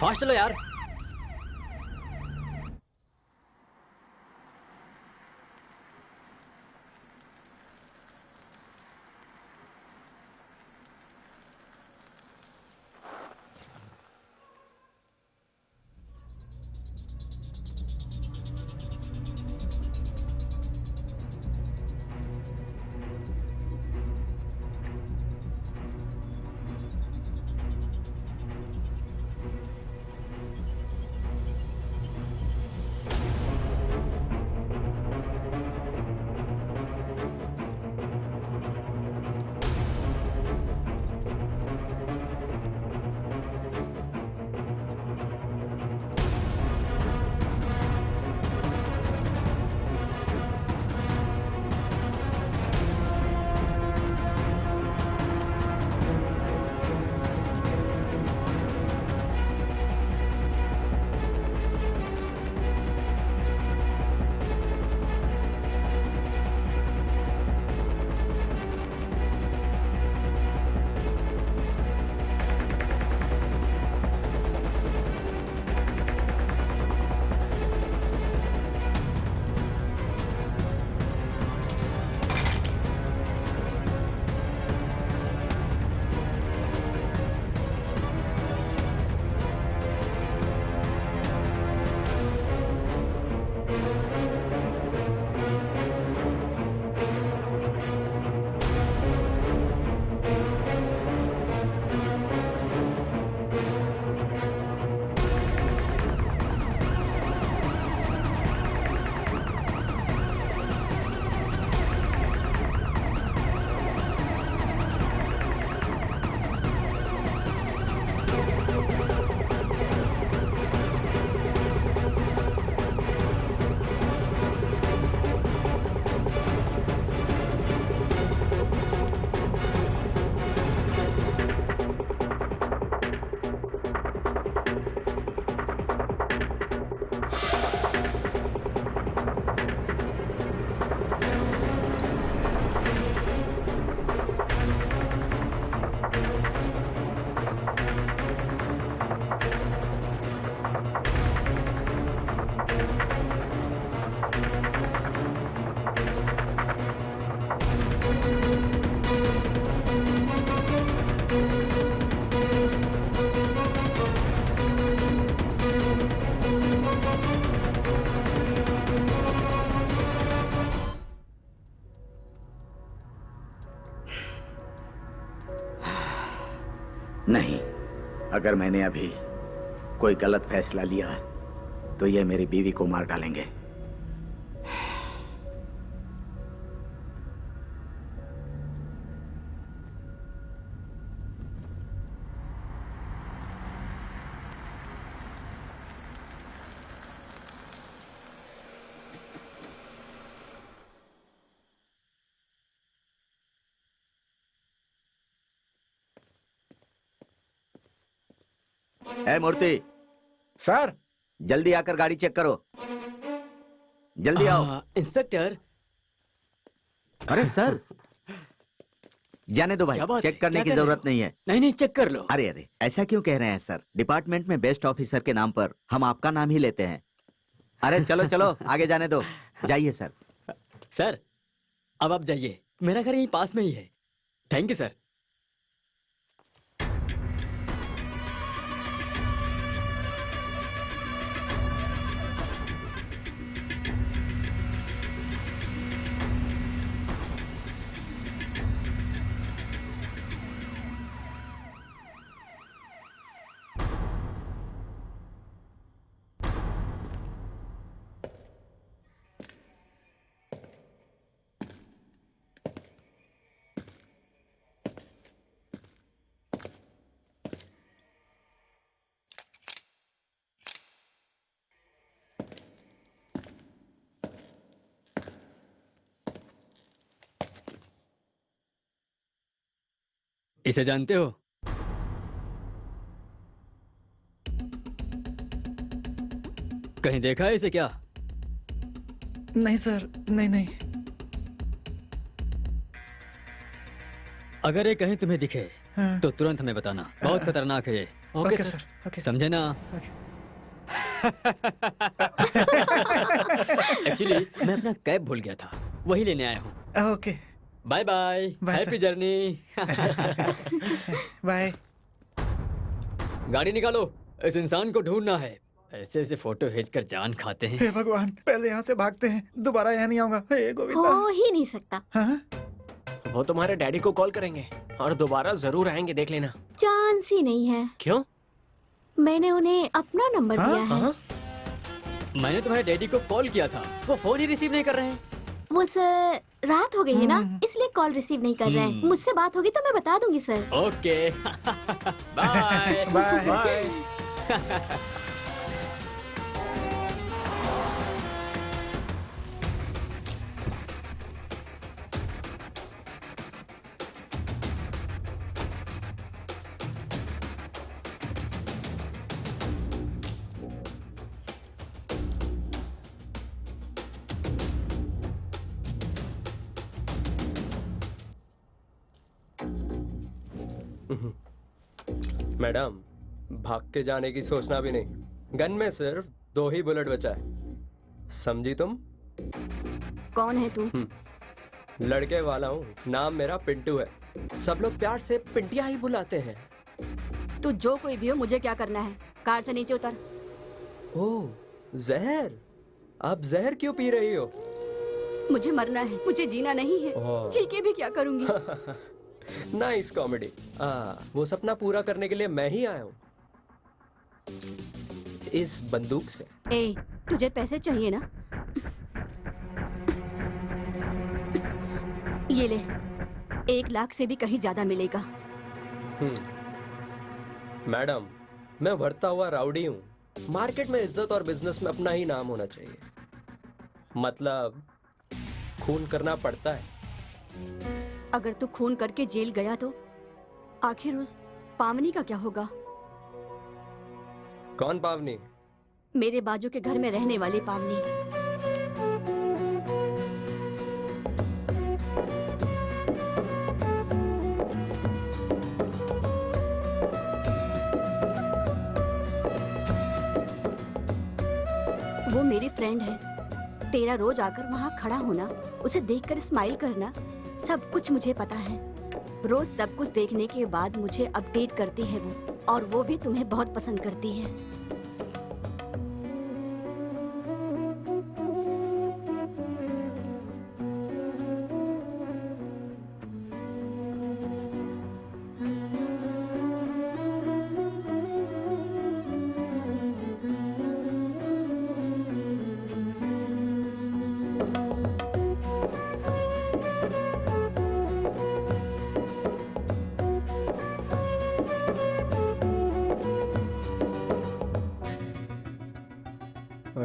फास्ट चलो यार। नहीं, अगर मैंने अभी कोई गलत फैसला लिया तो ये मेरी बीवी को मार डालेंगे। ए मूर्ति, सर, जल्दी आकर गाड़ी चेक करो। जल्दी आओ। इंस्पेक्टर, अरे सर, जाने दो भाई, क्या बात चेक है? करने क्या की कह रहे जरूरत हो? नहीं है। नहीं नहीं, चेक कर लो। अरे अरे, ऐसा क्यों कह रहे हैं सर? डिपार्टमेंट में बेस्ट ऑफिसर के नाम पर हम आपका नाम ही लेते हैं। अरे चलो चलो, आगे जाने दो। जाइए सर। सर, अब आप जाइए, मेरा घर यहीं पास में ही है। Thank you sir. इसे जानते हो? कहीं देखा है इसे क्या? नहीं सर, नहीं नहीं। अगर ये कहीं तुम्हें दिखे हाँ। तो तुरंत हमें बताना। बहुत खतरनाक है ये। Okay sir. ओके। समझे ना? ओके। एक्चुअली मैं अपना कैब भूल गया था, वही लेने आया हूँ। Okay, bye bye, bye happy sir. Journey. Bye. गाड़ी निकालो, इस इंसान को ढूंढना है। ऐसे ऐसे फोटो भेजकर जान खाते हैं। हे भगवान, पहले यहाँ से भागते हैं, दोबारा यहाँ नहीं आऊंगा। हे गोविंदा। हो ही नहीं सकता। हाँ? वो तुम्हारे डैडी को कॉल करेंगे और दोबारा जरूर आएंगे, देख लेना। चांस ही नहीं है। क्यों? मैंने उन्हें अपना नंबर हाँ? दिया है। हाँ? मैंने तुम्हारे डैडी को कॉल किया था, वो फोन ही रिसीव नहीं कर रहे हैं। वो सर, रात हो गई है ना, इसलिए कॉल रिसीव नहीं कर रहे हैं। मुझसे बात होगी तो मैं बता दूंगी sir. Okay. Bye bye. Bye. Madam, भाग के जाने की सोचना भी नहीं। गन में सिर्फ 2 ही बुलेट बचा है। समझी तुम? कौन है तू? लड़के वाला हूँ, नाम मेरा पिंटू है। सब लोग प्यार से पिंटिया ही बुलाते हैं। तू जो कोई भी हो, मुझे क्या करना है? कार से नीचे उतर। ओह, जहर। आप जहर क्यों पी रही हो? मुझे मरना है, मुझे जीना नहीं है। ओह। जी के भी क्या करूंगी? Nice comedy. वो सपना पूरा करने के लिए मैं ही आया हूँ, इस बंदूक से। ए, तुझे पैसे चाहिए ना? ये ले, 1 लाख से भी कहीं ज्यादा मिलेगा। मैडम, मैं उभरता हुआ राउडी हूँ। मार्केट में इज्जत और बिजनेस में अपना ही नाम होना चाहिए। मतलब खून करना पड़ता है। अगर तू खून करके जेल गया तो आखिर उस पावनी का क्या होगा? कौन पावनी? मेरे बाजू के घर में रहने वाली पावनी। वो मेरी फ्रेंड है। तेरा रोज आकर वहाँ खड़ा होना, उसे देखकर स्माइल करना, सब कुछ मुझे पता है। रोज सब कुछ देखने के बाद मुझे अपडेट करती है वो, और वो भी तुम्हें बहुत पसंद करती है।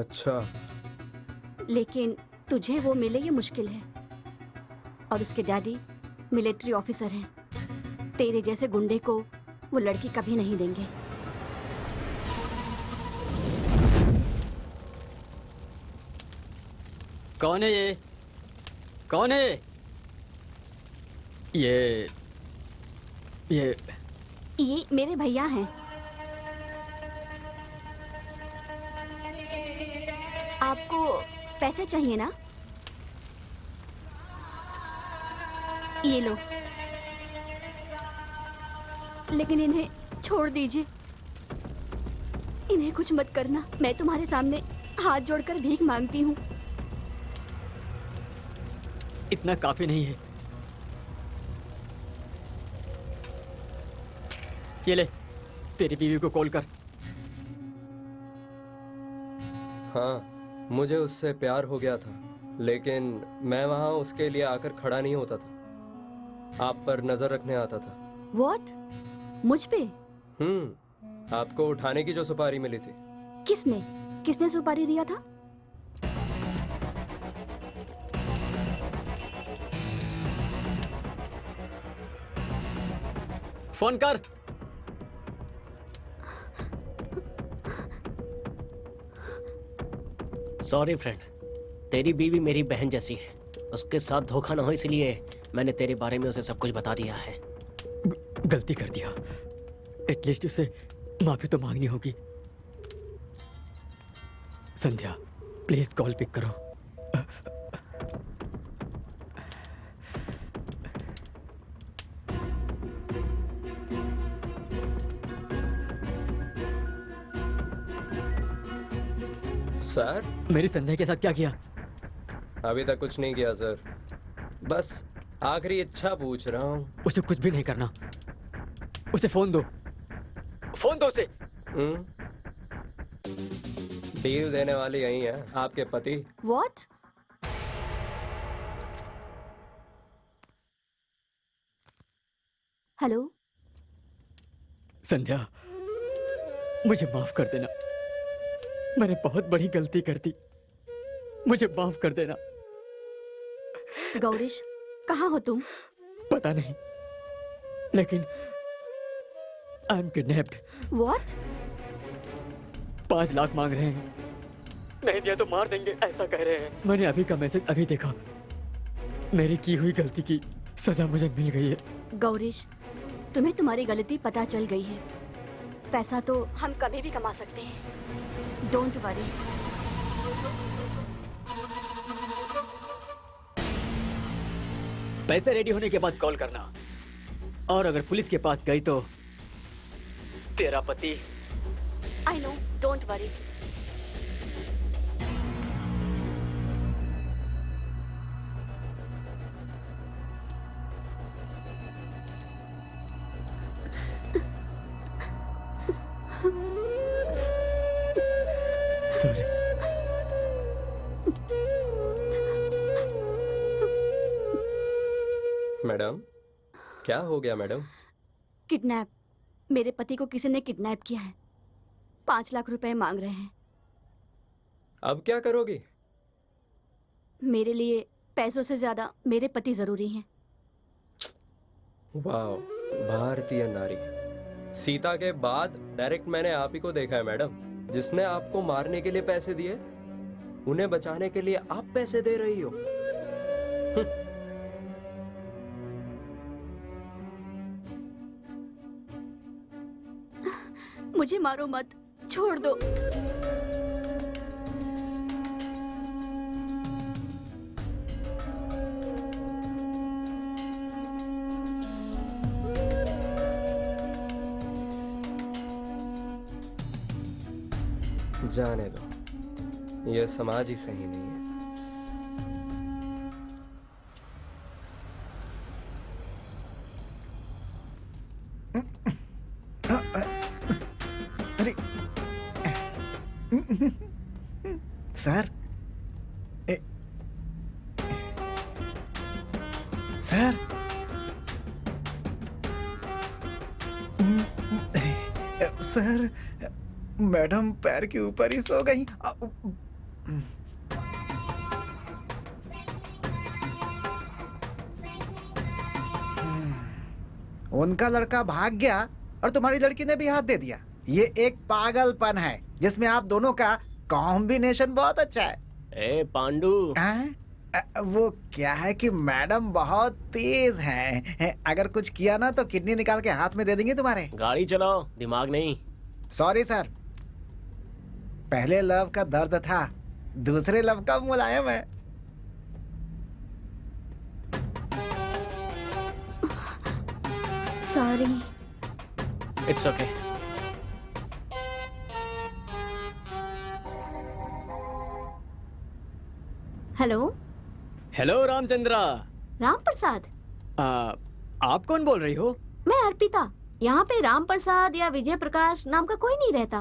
अच्छा, लेकिन तुझे वो मिले ये मुश्किल है। और उसके डैडी मिलिट्री ऑफिसर हैं। तेरे जैसे गुंडे को वो लड़की कभी नहीं देंगे। कौन है ये? कौन है ये? ये मेरे भैया हैं। आपको पैसे चाहिए ना? ये लो। लेकिन इन्हें छोड़ दीजिए। इन्हें कुछ मत करना। मैं तुम्हारे सामने हाथ जोड़कर भीख मांगती हूँ। इतना काफी नहीं है। ये ले, तेरी बीवी को कॉल कर। हाँ, मुझे उससे प्यार हो गया था, लेकिन मैं वहां उसके लिए आकर खड़ा नहीं होता था। आप पर नजर रखने आता था। What? मुझ पे? आपको उठाने की जो सुपारी मिली थी। किसने सुपारी दिया था? फोन कर। सॉरी फ्रेंड, तेरी बीवी मेरी बहन जैसी है। उसके साथ धोखा ना हो इसलिए मैंने तेरे बारे में उसे सब कुछ बता दिया है। गलती कर दिया। एटलीस्ट उसे माफी तो मांगनी होगी। संध्या, प्लीज कॉल पिक करो। सर, मेरी संध्या के साथ क्या किया? अभी तक कुछ नहीं किया सर। बस आखिरी इच्छा पूछ रहा हूँ। उसे कुछ भी नहीं करना। उसे फोन दो। फोन दो उसे। डील देने वाले यही हैं, आपके पति। What? हेलो। संध्या, मुझे माफ कर देना। मैंने बहुत बड़ी गलती कर दी। मुझे माफ कर देना। गौरीश, कहाँ हो तुम? पता नहीं, लेकिन I am kidnapped. What? 5 lakh मांग रहे हैं। नहीं दिया तो मार देंगे, ऐसा कह रहे हैं। मैंने अभी का मैसेज अभी देखा। मेरी की हुई गलती की सजा मुझे मिल गई है। गौरीश, तुम्हें तुम्हारी गलती पता चल गई है। पैसा तो हम कभी भी कमा सकते हैं। Don't worry. पैसे रेडी होने के बाद कॉल करना। और अगर पुलिस के पास गई तो तेरा पति। I know, don't worry. Sorry. Madam, क्या हो गया मैडम? किडनैप। मेरे पति को किसी ने किडनैप किया है। 5 लाख रुपए मांग रहे हैं। अब क्या करोगी? मेरे लिए पैसों से ज्यादा मेरे पति जरूरी हैं। वाह, भारतीय नारी। सीता के बाद डायरेक्ट मैंने आप ही को देखा है मैडम, जिसने आपको मारने के लिए पैसे दिए, उन्हें बचाने के लिए आप पैसे दे रही हो। मुझे मारो मत, छोड़ दो। जाने दो, यह समाज ही सही नहीं है। अरे सर, सर, सर, मैडम पैर के ऊपर ही सो गई। उनका लड़का भाग गया और तुम्हारी लड़की ने भी हाथ दे दिया। ये एक पागलपन है जिसमें आप दोनों का कॉम्बिनेशन बहुत अच्छा है। ए पांडु, वो क्या है कि मैडम बहुत तेज हैं। अगर कुछ किया ना तो किडनी निकाल के हाथ में दे देंगे तुम्हारे। गाड़ी चलाओ, दिमाग नहीं। सॉरी सर, पहले लव का दर्द था, दूसरे लव का मुलायम है। Sorry. It's okay. Hello. Hello Ramchandra. Ram Prasad? आप कौन बोल रही हो? मैं अर्पिता। यहाँ पे राम प्रसाद या विजय प्रकाश नाम का कोई नहीं रहता।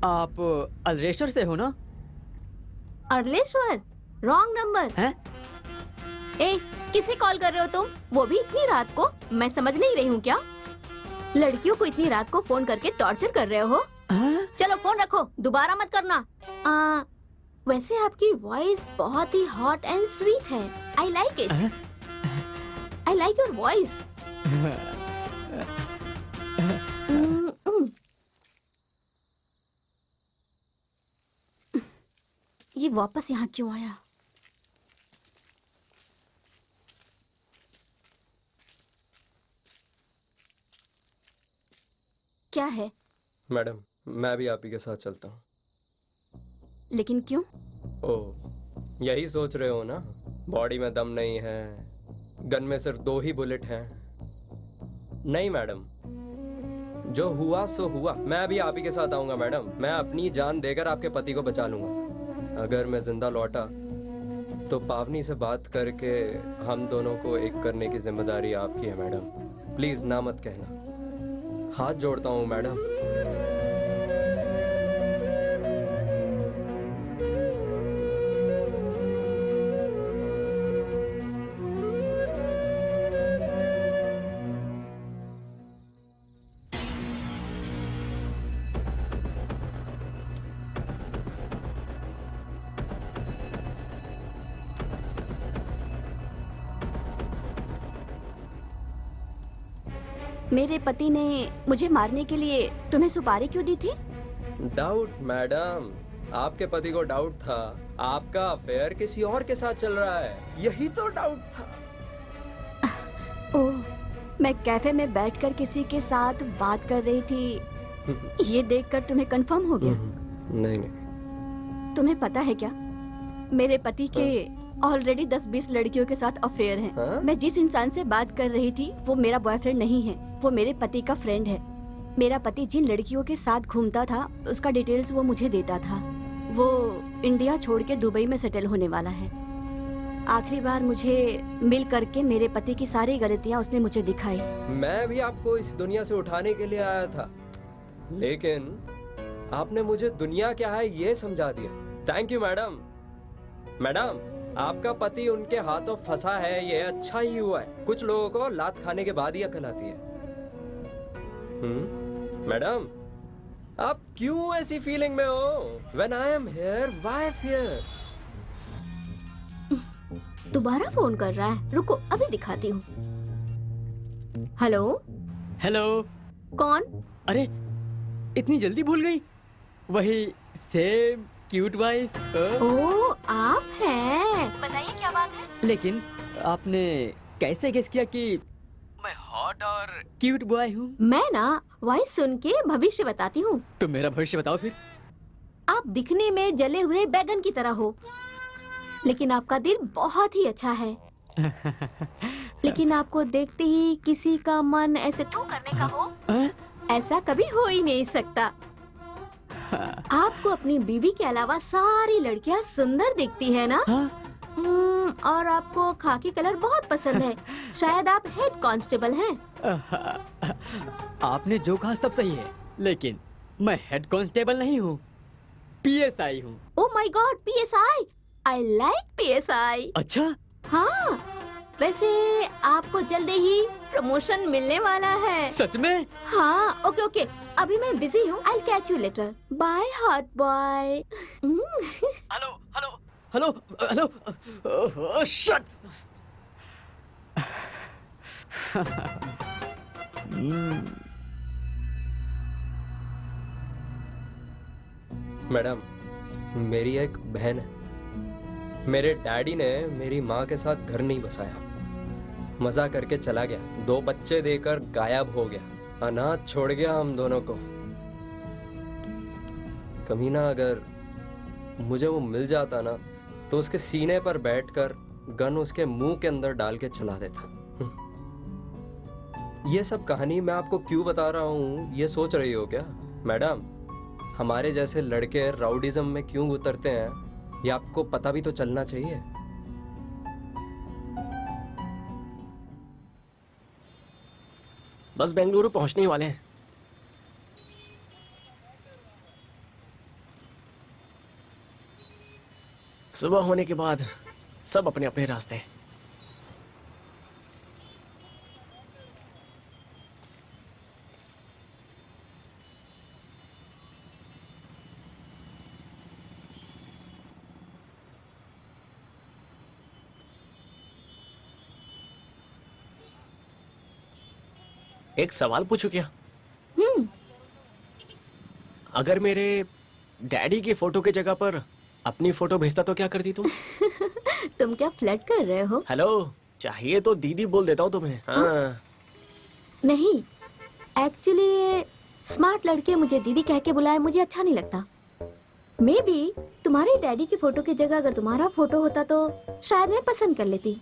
आप अल्लेश्वर से हो ना? अर्लेश्वर? रॉन्ग नंबर हैं? ए, किसे कॉल कर रहे हो तुम? वो भी इतनी रात को? मैं समझ नहीं रही हूँ क्या? लड़कियों को इतनी रात को फोन करके टॉर्चर कर रहे हो? चलो फोन रखो, दोबारा मत करना। वैसे आपकी वॉइस बहुत ही हॉट एंड स्वीट है। I like it. I like your voice. ये वापस यहाँ क्यों आया? क्या है? मैडम, मैं भी आप ही के साथ चलता हूँ। लेकिन क्यों? ओह, यही सोच रहे हो ना? बॉडी में दम नहीं है, गन में सिर्फ 2 ही बुलेट हैं। नहीं मैडम, जो हुआ सो हुआ। मैं भी आप ही के साथ आऊंगा मैडम। मैं अपनी जान देकर आपके पति को बचा लूंगा। अगर मैं जिंदा लौटा तो पावनी से बात करके हम दोनों को एक करने की जिम्मेदारी आपकी है मैडम। प्लीज ना मत कहना, हाथ जोड़ता हूँ मैडम। मेरे पति ने मुझे मारने के लिए तुम्हें सुपारी क्यों दी थी? डाउट मैडम, आपके पति को डाउट था आपका अफेयर किसी और के साथ चल रहा है, यही तो डाउट था। ओह, मैं कैफे में बैठकर किसी के साथ बात कर रही थी, ये देखकर तुम्हें कंफर्म हो गया? नहीं नहीं। तुम्हें पता है क्या, मेरे पति के ऑलरेडी 10-20 लड़कियों के साथ अफेयर हैं। हाँ? मैं जिस इंसान से बात कर रही थी वो मेरा बॉयफ्रेंड नहीं है, वो मेरे पति का फ्रेंड है। मेरा पति जिन लड़कियों के साथ घूमता था उसका डिटेल्स वो मुझे देता था। वो इंडिया छोड़ के दुबई में सेटल होने वाला है। आखिरी बार मुझे मिल करके मेरे पति की सारी गलतियां उसने मुझे दिखाई। मैं भी आपको इस दुनिया से उठाने के लिए आया था, लेकिन आपने मुझे दुनिया क्या है ये समझा दिया। Thank you madam. मैडम, आपका पति उनके हाथों फंसा है, ये अच्छा ही हुआ है। कुछ लोगों को लात खाने के बाद ही अकल आती है। मैडम, आप क्यों ऐसी फीलिंग में हो? When I am here, why fear? दोबारा फोन कर रहा है, रुको अभी दिखाती हूँ। हेलो। हेलो। कौन? अरे, इतनी जल्दी भूल गई? वही सेम क्यूट वॉइस। ओह, आप हैं। बताइए क्या बात है? लेकिन आपने कैसे गेस किया कि मैं हॉट और क्यूट बॉय हूँ? मैं ना वॉइस सुन के भविष्य बताती हूँ। तो मेरा भविष्य बताओ फिर। आप दिखने में जले हुए बैगन की तरह हो, लेकिन आपका दिल बहुत ही अच्छा है। लेकिन आपको देखते ही किसी का मन ऐसे तू करने का हो, ऐसा कभी हो ही नहीं सकता। आपको अपनी बीवी के अलावा सारी लड़कियां सुंदर दिखती है ना? और आपको खाकी कलर बहुत पसंद है। शायद आप हेड कांस्टेबल हैं। आपने जो कहा सब सही है, लेकिन मैं हेड कांस्टेबल नहीं हूँ, पीएसआई हूँ। Oh my God, PSI! I like PSI. अच्छा? हाँ, वैसे आपको जल्दी ही प्रमोशन मिलने वाला है। सच में? हाँ, ओके ओके, अभी मैं बिजी हूँ। I catch you later. By hot boy. Hello hello hello hello, shut. Madam, मेरी एक बहन है। मेरे डैडी ने मेरी माँ के साथ घर नहीं बसाया, मजा करके चला गया, 2 बच्चे देकर गायब हो गया, अनाथ छोड़ गया हम दोनों को। कमीना अगर मुझे वो मिल जाता ना तो उसके सीने पर बैठकर गन उसके मुंह के अंदर डाल के चला देता। ये सब कहानी मैं आपको क्यों बता रहा हूँ, ये सोच रही हो क्या मैडम? हमारे जैसे लड़के राउडिज्म में क्यों उतरते हैं, ये आपको पता भी तो चलना चाहिए। बस बेंगलुरु पहुंचने ही वाले हैं। सुबह होने के बाद सब अपने अपने रास्ते। एक सवाल पूछूं क्या? अगर मेरे डैडी की फोटो की जगह पर अपनी फोटो भेजता तो क्या करती तुम? तुम क्या फ्लर्ट कर रहे हो? हेलो, चाहिए तो दीदी बोल देता हूँ तुम्हें। हाँ। नहीं, एक्चुअली ये स्मार्ट लड़के मुझे दीदी कह के बुलाए मुझे अच्छा नहीं लगता। मे बी तुम्हारे डैडी की फोटो की जगह अगर तुम्हारा फोटो होता तो शायद मैं पसंद कर लेती।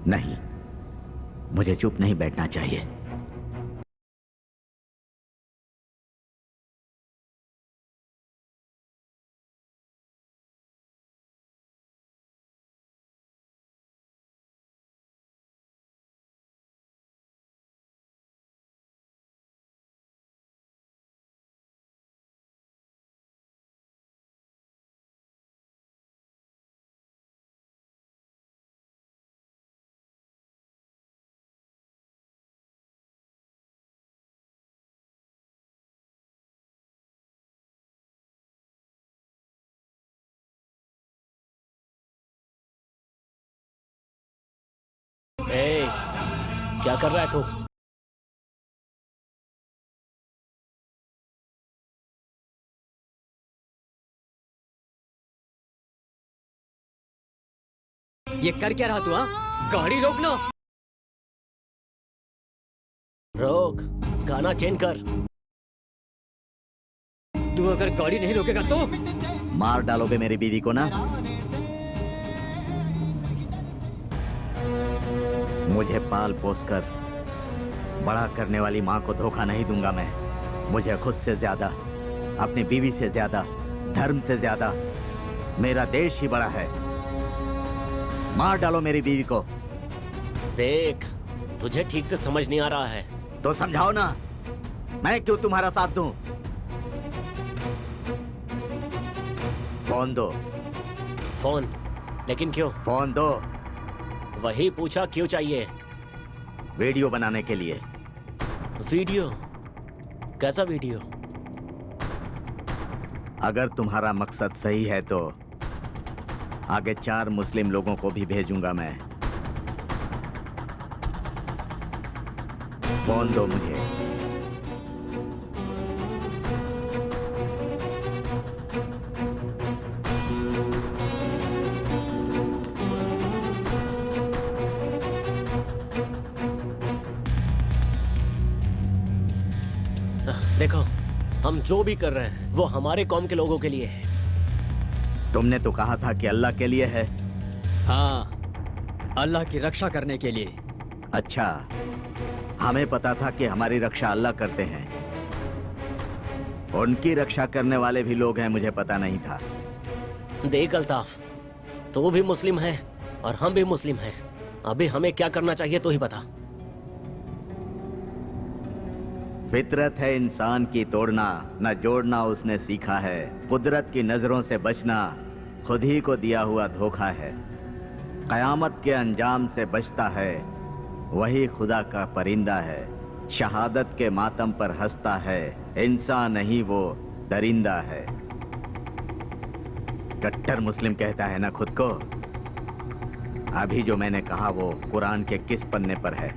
नहीं, मुझे चुप नहीं बैठना चाहिए। ए, क्या कर रहा है तू? ये कर क्या रहा तू? हाँ, गाड़ी रोकना। रोक, गाना चेंज कर। तू अगर गाड़ी नहीं रोकेगा तो मार डालोगे मेरी बीवी को ना? मुझे पाल पोस कर बड़ा करने वाली माँ को धोखा नहीं दूंगा मैं। मुझे खुद से ज्यादा, अपनी बीवी से ज्यादा, धर्म से ज्यादा मेरा देश ही बड़ा है। मार डालो मेरी बीवी को। देख, तुझे ठीक से समझ नहीं आ रहा है तो समझाओ ना, मैं क्यों तुम्हारा साथ दूं? फोन दो। फोन? लेकिन क्यों? फोन दो। वही पूछा, क्यों चाहिए? वीडियो बनाने के लिए। वीडियो? कैसा वीडियो? अगर तुम्हारा मकसद सही है तो आगे 4 मुस्लिम लोगों को भी भेजूंगा मैं। फोन दो मुझे। देखो, हम जो भी कर रहे हैं वो हमारे कौम के लोगों के लिए है। तुमने तो कहा था कि अल्लाह के लिए है। हाँ, अल्लाह की रक्षा करने के लिए। अच्छा, हमें पता था कि हमारी रक्षा अल्लाह करते हैं। उनकी रक्षा करने वाले भी लोग हैं, मुझे पता नहीं था। देख अल्ताफ, तू भी मुस्लिम है और हम भी मुस्लिम हैं। अभी हमें क्या करना चाहिए तो ही बता। फितरत है इंसान की तोड़ना, न जोड़ना उसने सीखा है। कुदरत की नजरों से बचना खुद ही को दिया हुआ धोखा है। कयामत के अंजाम से बचता है, वही खुदा का परिंदा है। शहादत के मातम पर हंसता है, इंसान नहीं वो दरिंदा है। कट्टर मुस्लिम कहता है ना खुद को। अभी जो मैंने कहा वो कुरान के किस पन्ने पर है?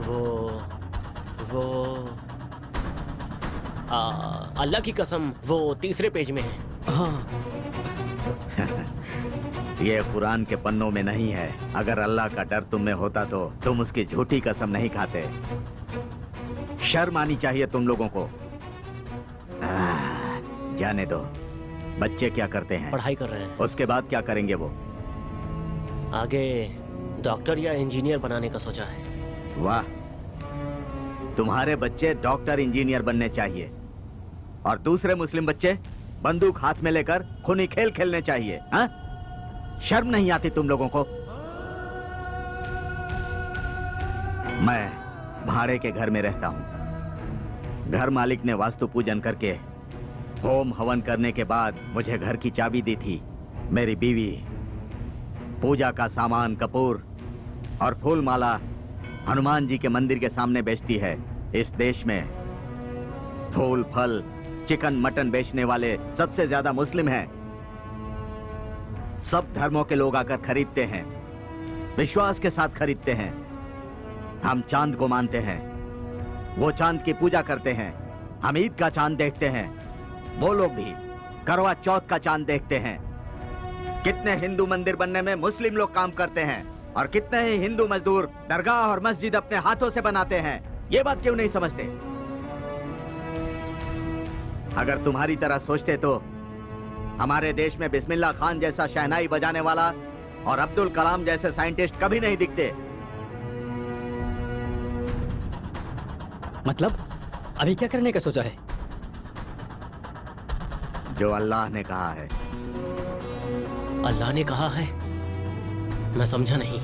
वो अल्लाह की कसम, वो 3 पेज में है। हाँ, ये कुरान के पन्नों में नहीं है। अगर अल्लाह का डर तुम में होता तो तुम उसकी झूठी कसम नहीं खाते। शर्म आनी चाहिए तुम लोगों को। जाने दो। बच्चे क्या करते हैं? पढ़ाई कर रहे हैं। उसके बाद क्या करेंगे वो? आगे डॉक्टर या इंजीनियर बनाने का सोचा है। वाह, तुम्हारे बच्चे डॉक्टर इंजीनियर बनने चाहिए और दूसरे मुस्लिम बच्चे बंदूक हाथ में लेकर खूनी खेल खेलने चाहिए। हाँ? शर्म नहीं आती तुम लोगों को? मैं भाड़े के घर में रहता हूं। घर मालिक ने वास्तु पूजन करके होम हवन करने के बाद मुझे घर की चाबी दी थी। मेरी बीवी पूजा का सामान, कपूर और फूल माला हनुमान जी के मंदिर के सामने बेचती है। इस देश में फूल, फल, चिकन, मटन बेचने वाले सबसे ज्यादा मुस्लिम हैं। सब धर्मों के लोग आकर खरीदते हैं, विश्वास के साथ खरीदते हैं। हम चांद को मानते हैं, वो चांद की पूजा करते हैं। हम ईद का चांद देखते हैं, वो लोग भी करवा चौथ का चांद देखते हैं। कितने हिंदू मंदिर बनने में मुस्लिम लोग काम करते हैं और कितने ही हिंदू मजदूर दरगाह और मस्जिद अपने हाथों से बनाते हैं। ये बात क्यों नहीं समझते? अगर तुम्हारी तरह सोचते तो हमारे देश में बिस्मिल्लाह खान जैसा शहनाई बजाने वाला और अब्दुल कलाम जैसे साइंटिस्ट कभी नहीं दिखते। मतलब अभी क्या करने का सोचा है? जो अल्लाह ने कहा है। अल्लाह ने कहा है? मैं समझा नहीं।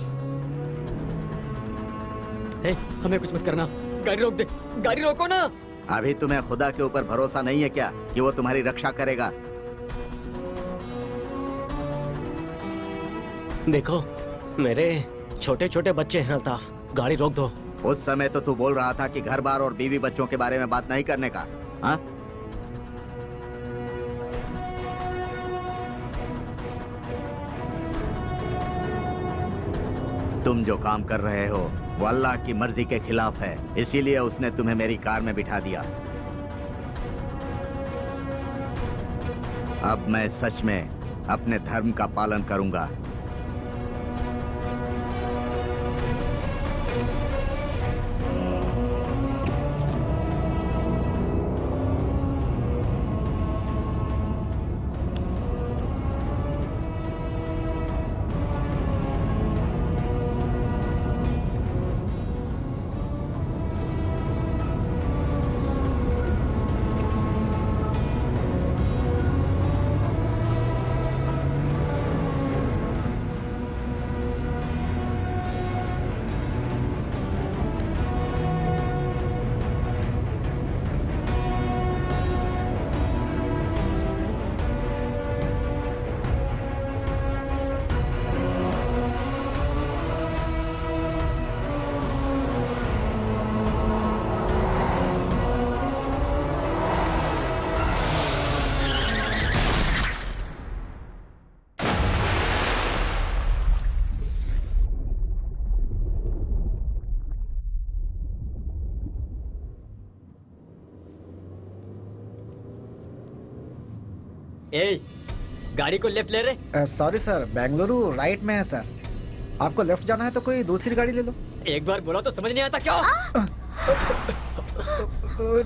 हे, हमें कुछ मत करना। गाड़ी रोक दे, गाड़ी रोको ना। अभी तुम्हें खुदा के ऊपर भरोसा नहीं है क्या कि वो तुम्हारी रक्षा करेगा? देखो, मेरे छोटे छोटे बच्चे हैं अल्ताफ, गाड़ी रोक दो। उस समय तो तू बोल रहा था कि घर बार और बीवी बच्चों के बारे में बात नहीं करने का। हाँ? तुम जो काम कर रहे हो वो अल्लाह की मर्जी के खिलाफ है, इसीलिए उसने तुम्हें मेरी कार में बिठा दिया। अब मैं सच में अपने धर्म का पालन करूंगा। ए, गाड़ी को लेफ्ट ले रहे। सॉरी सर, बेंगलुरु राइट में है सर। आपको लेफ्ट जाना है तो कोई दूसरी गाड़ी ले लो। एक बार बोला तो समझ नहीं आता क्या?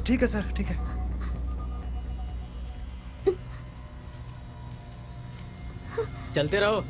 ठीक है सर, ठीक है। चलते रहो।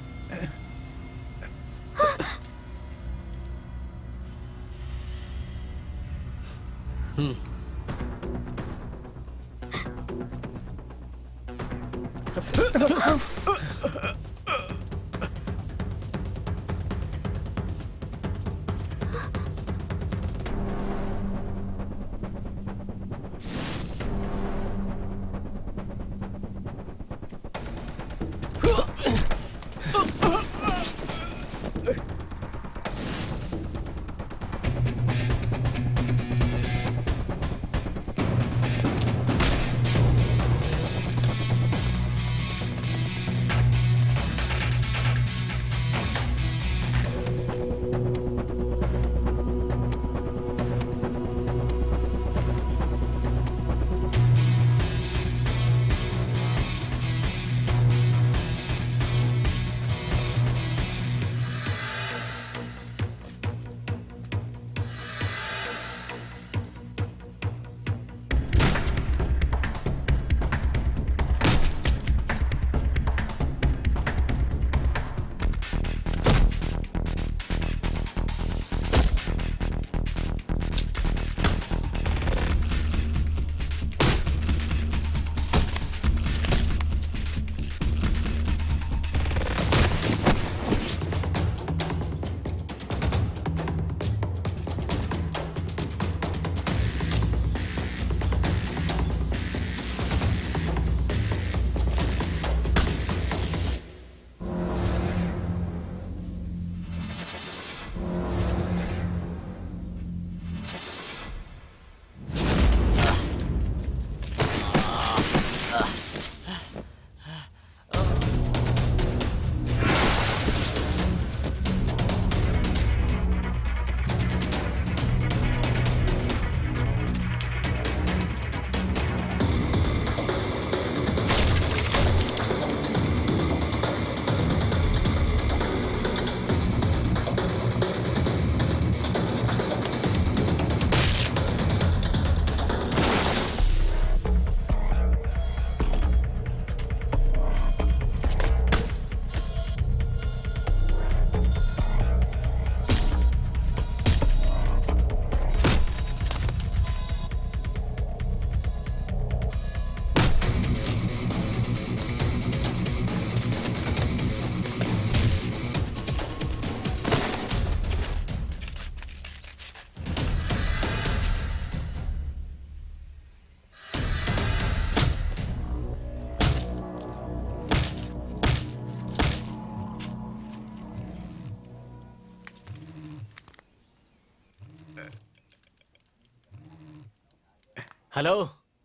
हेलो।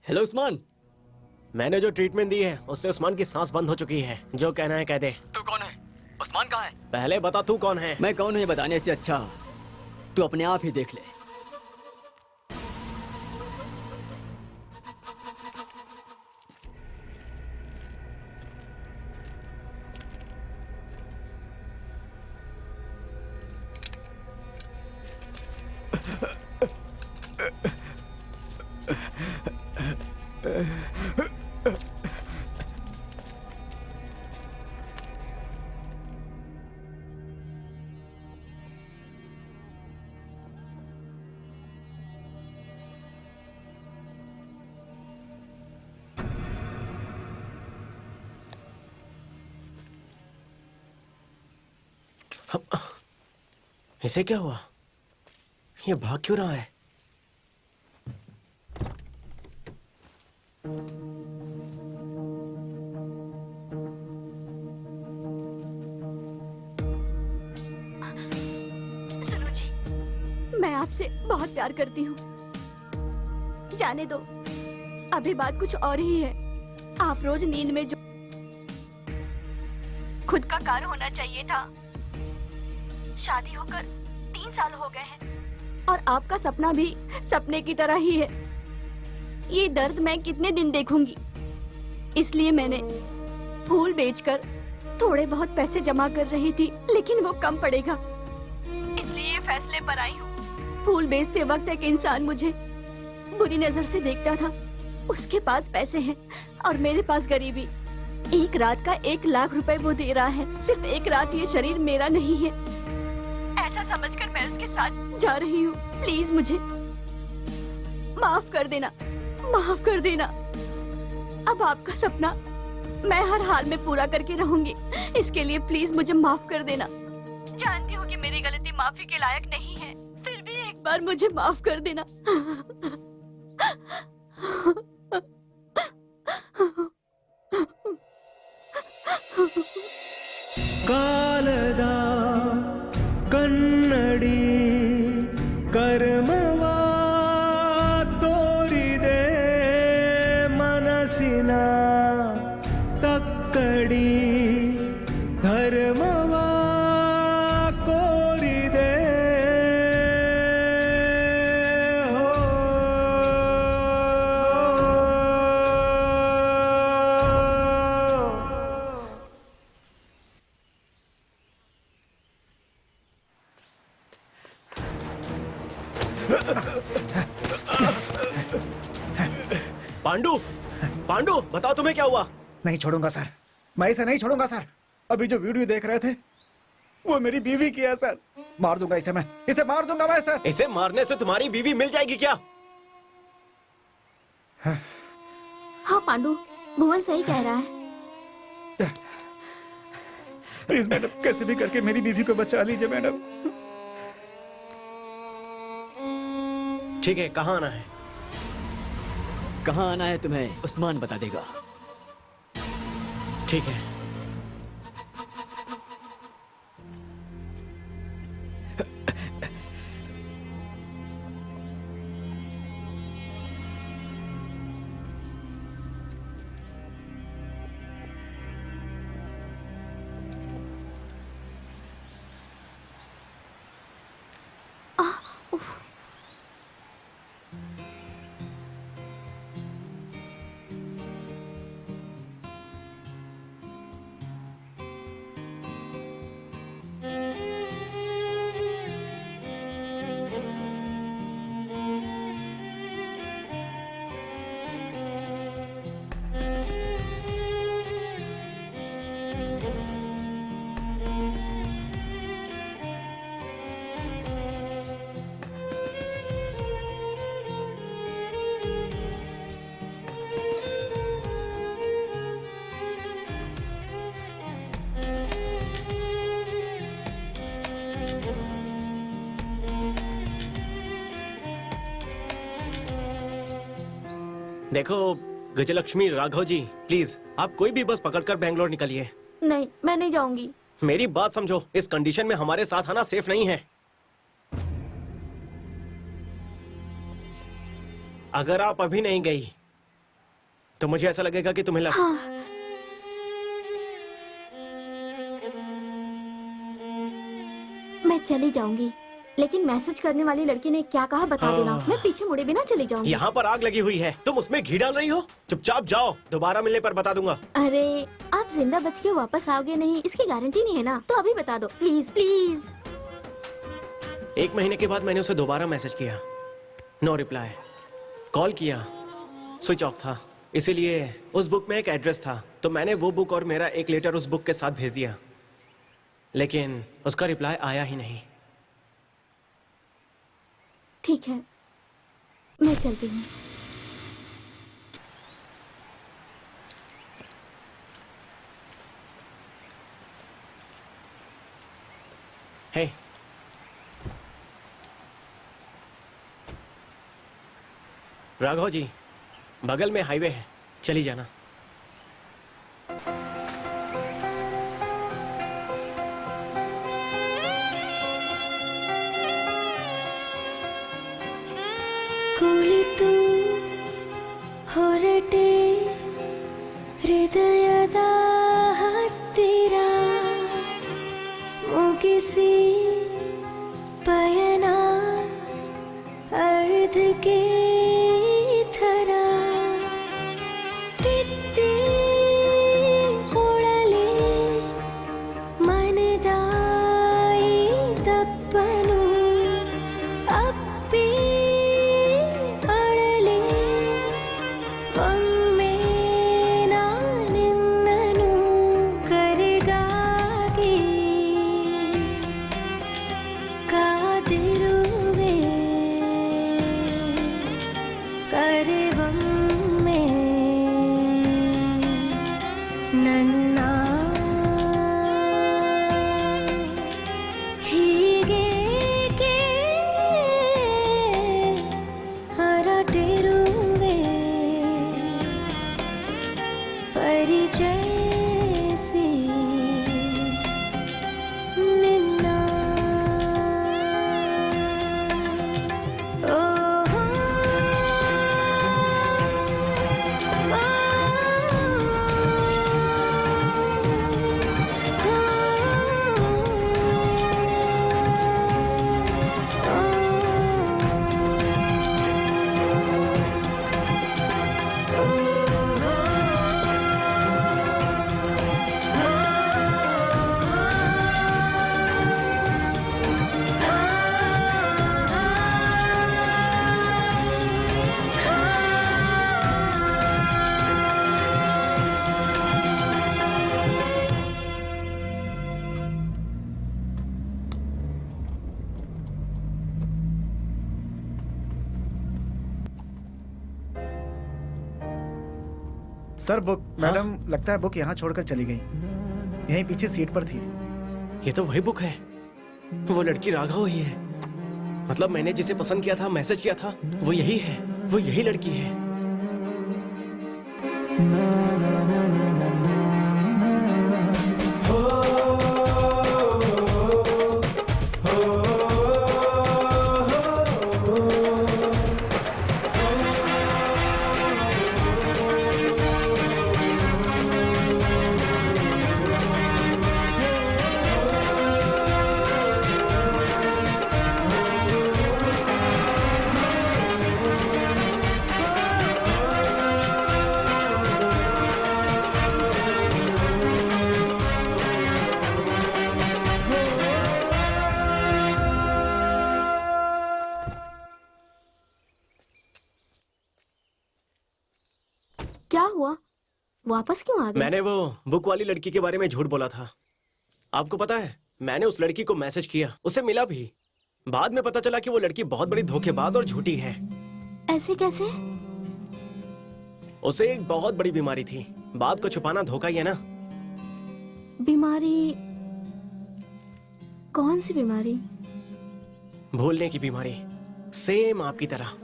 हेलो उस्मान। मैंने जो ट्रीटमेंट दी है उससे उस्मान की सांस बंद हो चुकी है। जो कहना है कह दे। तू कौन है? उस्मान कहाँ है? पहले बता तू कौन है। मैं कौन हूँ ये बताने से अच्छा तू अपने आप ही देख ले। इसे क्या हुआ? ये भाग क्यों रहा है? सुनो जी, मैं आपसे बहुत प्यार करती हूँ। जाने दो, अभी बात कुछ और ही है। आप रोज नींद में जो खुद का कार होना चाहिए था, शादी होकर 3 साल हो गए हैं और आपका सपना भी सपने की तरह ही है। ये दर्द मैं कितने दिन देखूंगी, इसलिए मैंने फूल बेचकर थोड़े बहुत पैसे जमा कर रही थी, लेकिन वो कम पड़ेगा, इसलिए ये फैसले पर आई हूँ। फूल बेचते वक्त एक इंसान मुझे बुरी नजर से देखता था। उसके पास पैसे हैं और मेरे पास गरीबी। एक रात का 1 लाख रुपए वो दे रहा है। सिर्फ एक रात ये शरीर मेरा नहीं है, ऐसा समझकर मैं उसके साथ जा रही हूँ। प्लीज मुझे माफ कर देना, माफ कर देना। अब आपका सपना मैं हर हाल में पूरा करके रहूंगी। इसके लिए प्लीज मुझे माफ कर देना। जानती हूँ कि मेरी गलती माफी के लायक नहीं है, फिर भी एक बार मुझे माफ कर देना। ಕಾಲದ ಕನ್ನಡಿ ಕರ್ಮವ ತೋರಿದೆ ಮನಸ್ಸಿನ ತಕ್ಕಡಿ ಧರ್ಮವ ಕೋರಿದೆ पांडु, पांडु, बताओ तुम्हें क्या हुआ? नहीं छोड़ूंगा सर, मैं इसे नहीं छोड़ूंगा सर। अभी जो वीडियो देख रहे थे वो मेरी बीवी की है सर। मार दूंगा इसे, मैं इसे मार दूंगा मैं सर। इसे मारने से तुम्हारी बीवी मिल जाएगी क्या? हाँ पांडु, भुवन सही कह रहा है। प्लीज मैडम, कैसे भी करके मेरी बीवी को बचा लीजिए मैडम। ठीक है, कहाँ आना है? कहाँ आना है तुम्हें उस्मान बता देगा। ठीक है। देखो गजलक्ष्मी, राघव जी, प्लीज आप कोई भी बस पकड़कर बेंगलोर निकलिए। नहीं, मैं नहीं जाऊंगी। मेरी बात समझो, इस कंडीशन में हमारे साथ आना सेफ नहीं है। अगर आप अभी नहीं गई तो मुझे ऐसा लगेगा कि तुम्हें हाँ। मैं चली जाऊंगी, लेकिन मैसेज करने वाली लड़की ने क्या कहा बता देना। मैं पीछे मुड़े बिना चली जाऊंगी। यहाँ पर आग लगी हुई है, तुम उसमें घी डाल रही हो। चुपचाप जाओ, दोबारा मिलने पर बता दूंगा। अरे आप जिंदा बच के वापस आओगे नहीं, इसकी गारंटी नहीं है ना, तो अभी बता दो प्लीज प्लीज। 1 महीने के बाद मैंने उसे दोबारा मैसेज किया, नो रिप्लाई। कॉल किया, स्विच ऑफ था। इसीलिए उस बुक में एक एड्रेस था, तो मैंने वो बुक और मेरा एक लेटर उस बुक के साथ भेज दिया, लेकिन उसका रिप्लाई आया ही नहीं। ठीक है, मैं चलती हूँ। हे, राघव जी, बगल में हाईवे है, चली जाना। ಕುಳಿತು ಹೊರಟೆ ಹೃದಯದ ಹತ್ತಿರ ಮುಗಿಸಿ ಪಯಣ ಅರ್ಧಕ್ಕೆ ಥರ ತಿತ್ತಿ ಕೊಳಲೆ ಮನದಾಯಿ ತಪ್ಪನು ಅಪ್ಪಿ ಅಳಲೆ सर बुक मैडम लगता है बुक यहाँ छोड़कर चली गई। यहीं पीछे सीट पर थी। ये तो वही बुक है, वो लड़की राघव ही है। मतलब मैंने जिसे पसंद किया था, मैसेज किया था, वो यही है, वो यही लड़की है। क्या हुआ? वापस क्यों आ गए? मैंने वो बुक वाली लड़की के बारे में झूठ बोला था। आपको पता है, मैंने उस लड़की को मैसेज किया, उसे मिला भी। बाद में पता चला कि वो लड़की बहुत बड़ी धोखेबाज और झूठी है। ऐसे कैसे? उसे एक बहुत बड़ी बीमारी थी। बात को छुपाना धोखा ही है ना। बीमारी? कौन सी बीमारी? भूलने की बीमारी, सेम आपकी तरह।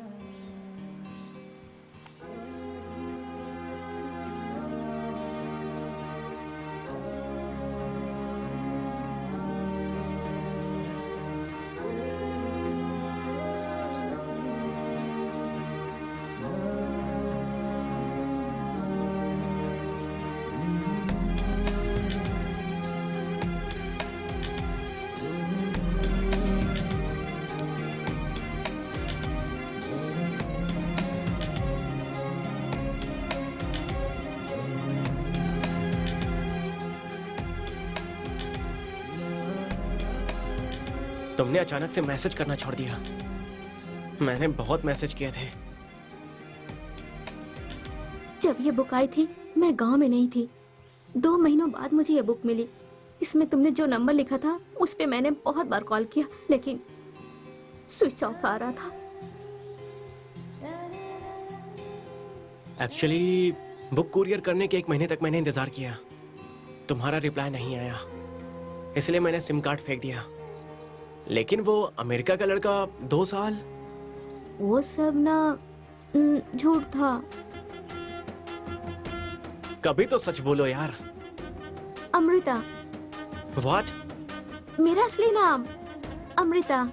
तुमने अचानक से मैसेज करना छोड़ दिया। मैंने बहुत मैसेज किए थे। जब ये बुक आई थी मैं गांव में नहीं थी। 2 महीनों बाद मुझे ये बुक मिली। इसमें तुमने जो नंबर लिखा था उस पे मैंने बहुत बार कॉल किया, लेकिन स्विच ऑफ आ रहा था। एक्चुअली बुक कुरियर करने के 1 महीने तक मैंने इंतजार किया। तुम्हारा रिप्लाई नहीं आया, इसलिए मैंने सिम कार्ड फेंक दिया। लेकिन वो अमेरिका का लड़का 2 साल। वो सब ना झूठ था। कभी तो सच बोलो यार। अमृता। व्हाट? मेरा असली नाम अमृता।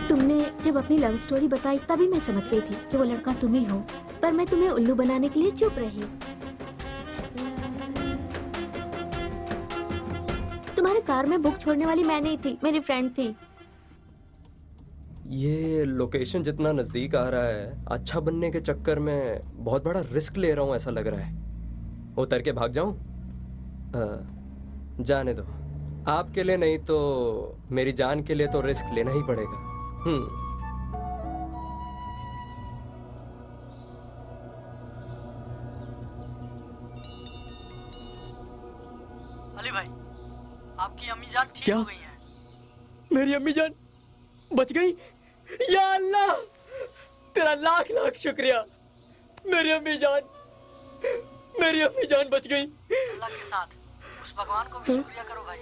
तुमने जब अपनी लव स्टोरी बताई तभी मैं समझ गई थी कि वो लड़का तुम ही हो, पर मैं तुम्हें उल्लू बनाने के लिए चुप रही। तुम्हारे कार में बुक छोड़ने वाली मैं नहीं थी, मेरी फ्रेंड थी। ये लोकेशन जितना नजदीक आ रहा है, अच्छा बनने के चक्कर में बहुत बड़ा रिस्क ले रहा हूँ ऐसा लग रहा है। उतर के भाग जाऊं? जाने दो। आपके लिए नहीं तो मेरी जान के लिए तो रिस्क लेना ही पड़ेगा। अली भाई, आपकी अम्मी जान ठीक क्या? हो गई हैं। मेरी अम्मी जान बच गई? या अल्लाह, तेरा लाख लाख शुक्रिया। मेरी अम्मी जान बच गई। अल्लाह के साथ उस भगवान को भी शुक्रिया करो भाई।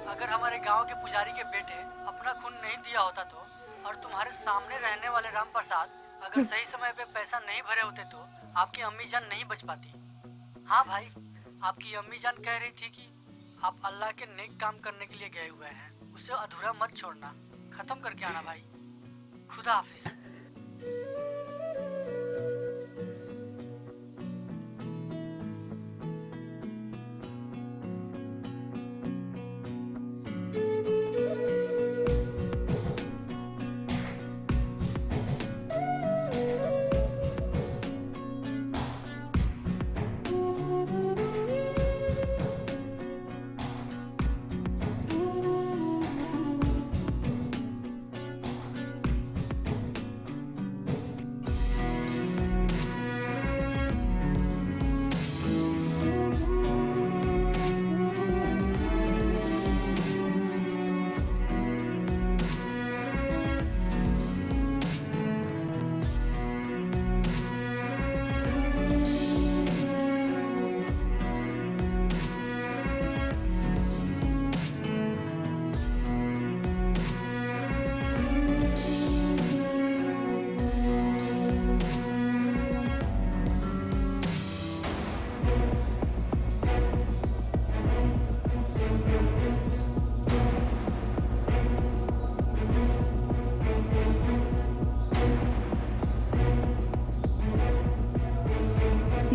अगर हमारे गांव के पुजारी के बेटे अपना खून नहीं दिया होता तो, और तुम्हारे सामने रहने वाले राम प्रसाद अगर सही समय पे पैसा नहीं भरे होते तो आपकी अम्मी जान नहीं बच पाती। हाँ भाई, आपकी अम्मी जान कह रही थी कि आप अल्लाह के नेक काम करने के लिए गए हुए हैं, उसे अधूरा मत छोड़ना, खत्म करके आना भाई। खुदा हाफिज।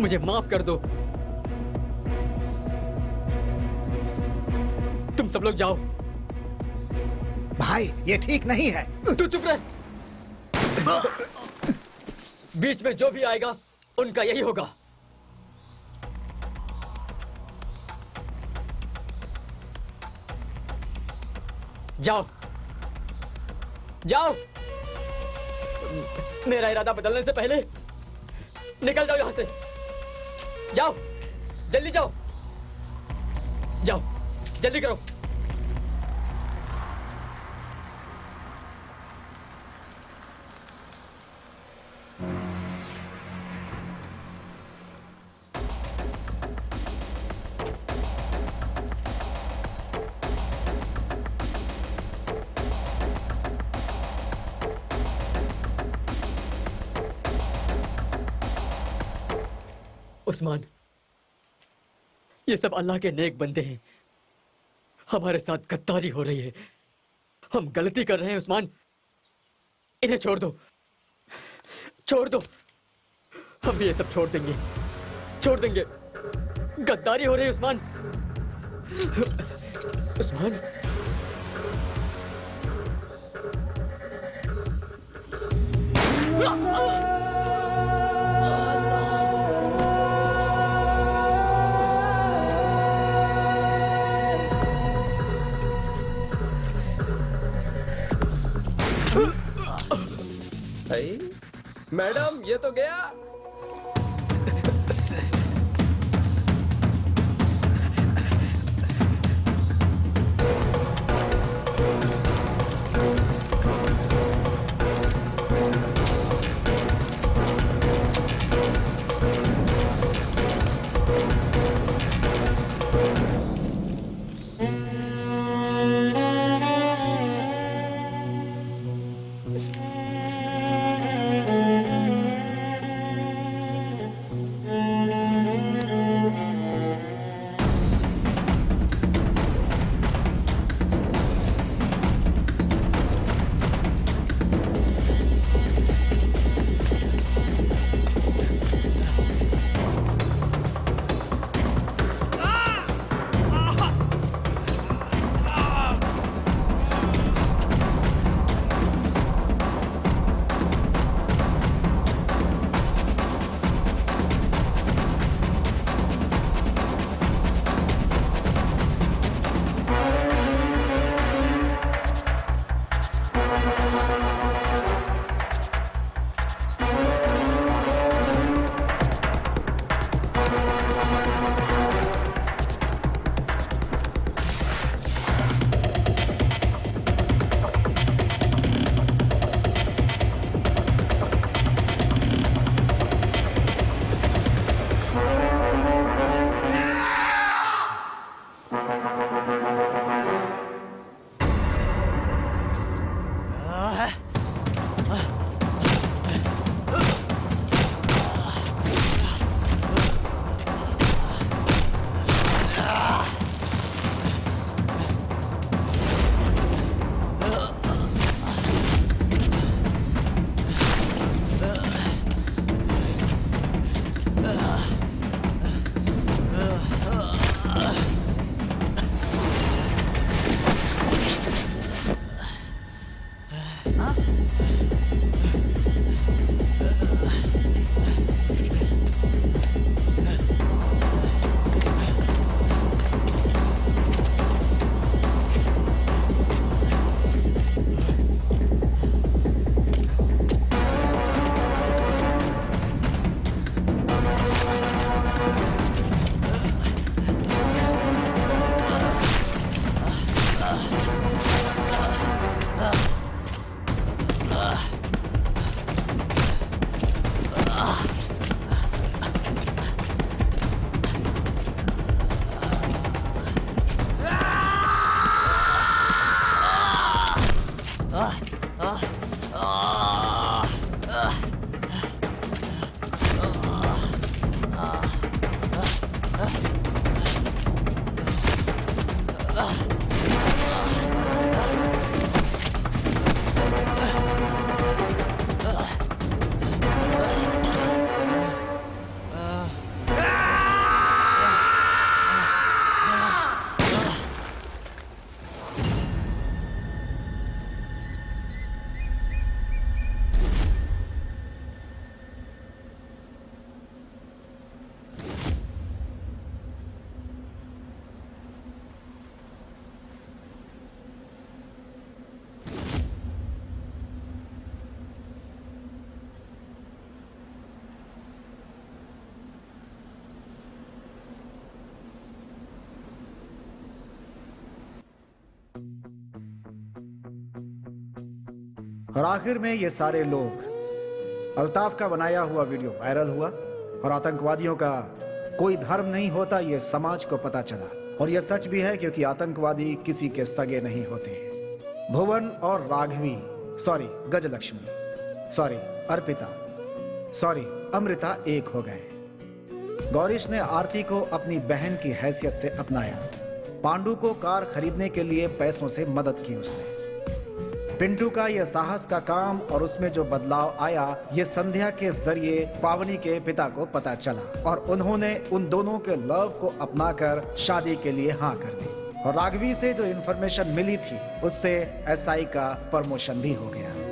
मुझे माफ कर दो। तुम सब लोग जाओ। भाई ये ठीक नहीं है। तू चुप रह। बीच में जो भी आएगा उनका यही होगा। जाओ जाओ। मेरा इरादा बदलने से पहले निकल जाओ यहां से। जाओ, जल्दी जाओ। जाओ, जल्दी करो। उस्मान, ये सब अल्लाह के नेक बंदे हैं। हमारे साथ गद्दारी हो रही है। हम गलती कर रहे हैं उस्मान। इन्हें छोड़ दो, छोड़ दो। हम भी ये सब छोड़ देंगे, छोड़ देंगे। गद्दारी हो रही है उस्मान। उस्मान, भाई मैडम ये तो गया। और आखिर में ये सारे लोग, अल्ताफ का बनाया हुआ वीडियो वायरल हुआ और आतंकवादियों का कोई धर्म नहीं होता ये समाज को पता चला। और यह सच भी है क्योंकि आतंकवादी किसी के सगे नहीं होते। भुवन और Raghavi, sorry Gajalakshmi, sorry Arpita, sorry Amrita एक हो गए। गौरीश ने आरती को अपनी बहन की हैसियत से अपनाया। पांडु को कार खरीदने के लिए पैसों से मदद की उसने। पिंटू का यह साहस का काम और उसमें जो बदलाव आया ये संध्या के जरिए पावनी के पिता को पता चला और उन्होंने उन दोनों के लव को अपनाकर शादी के लिए हाँ कर दी। और राघवी से जो इन्फॉर्मेशन मिली थी उससे एसआई का प्रमोशन भी हो गया।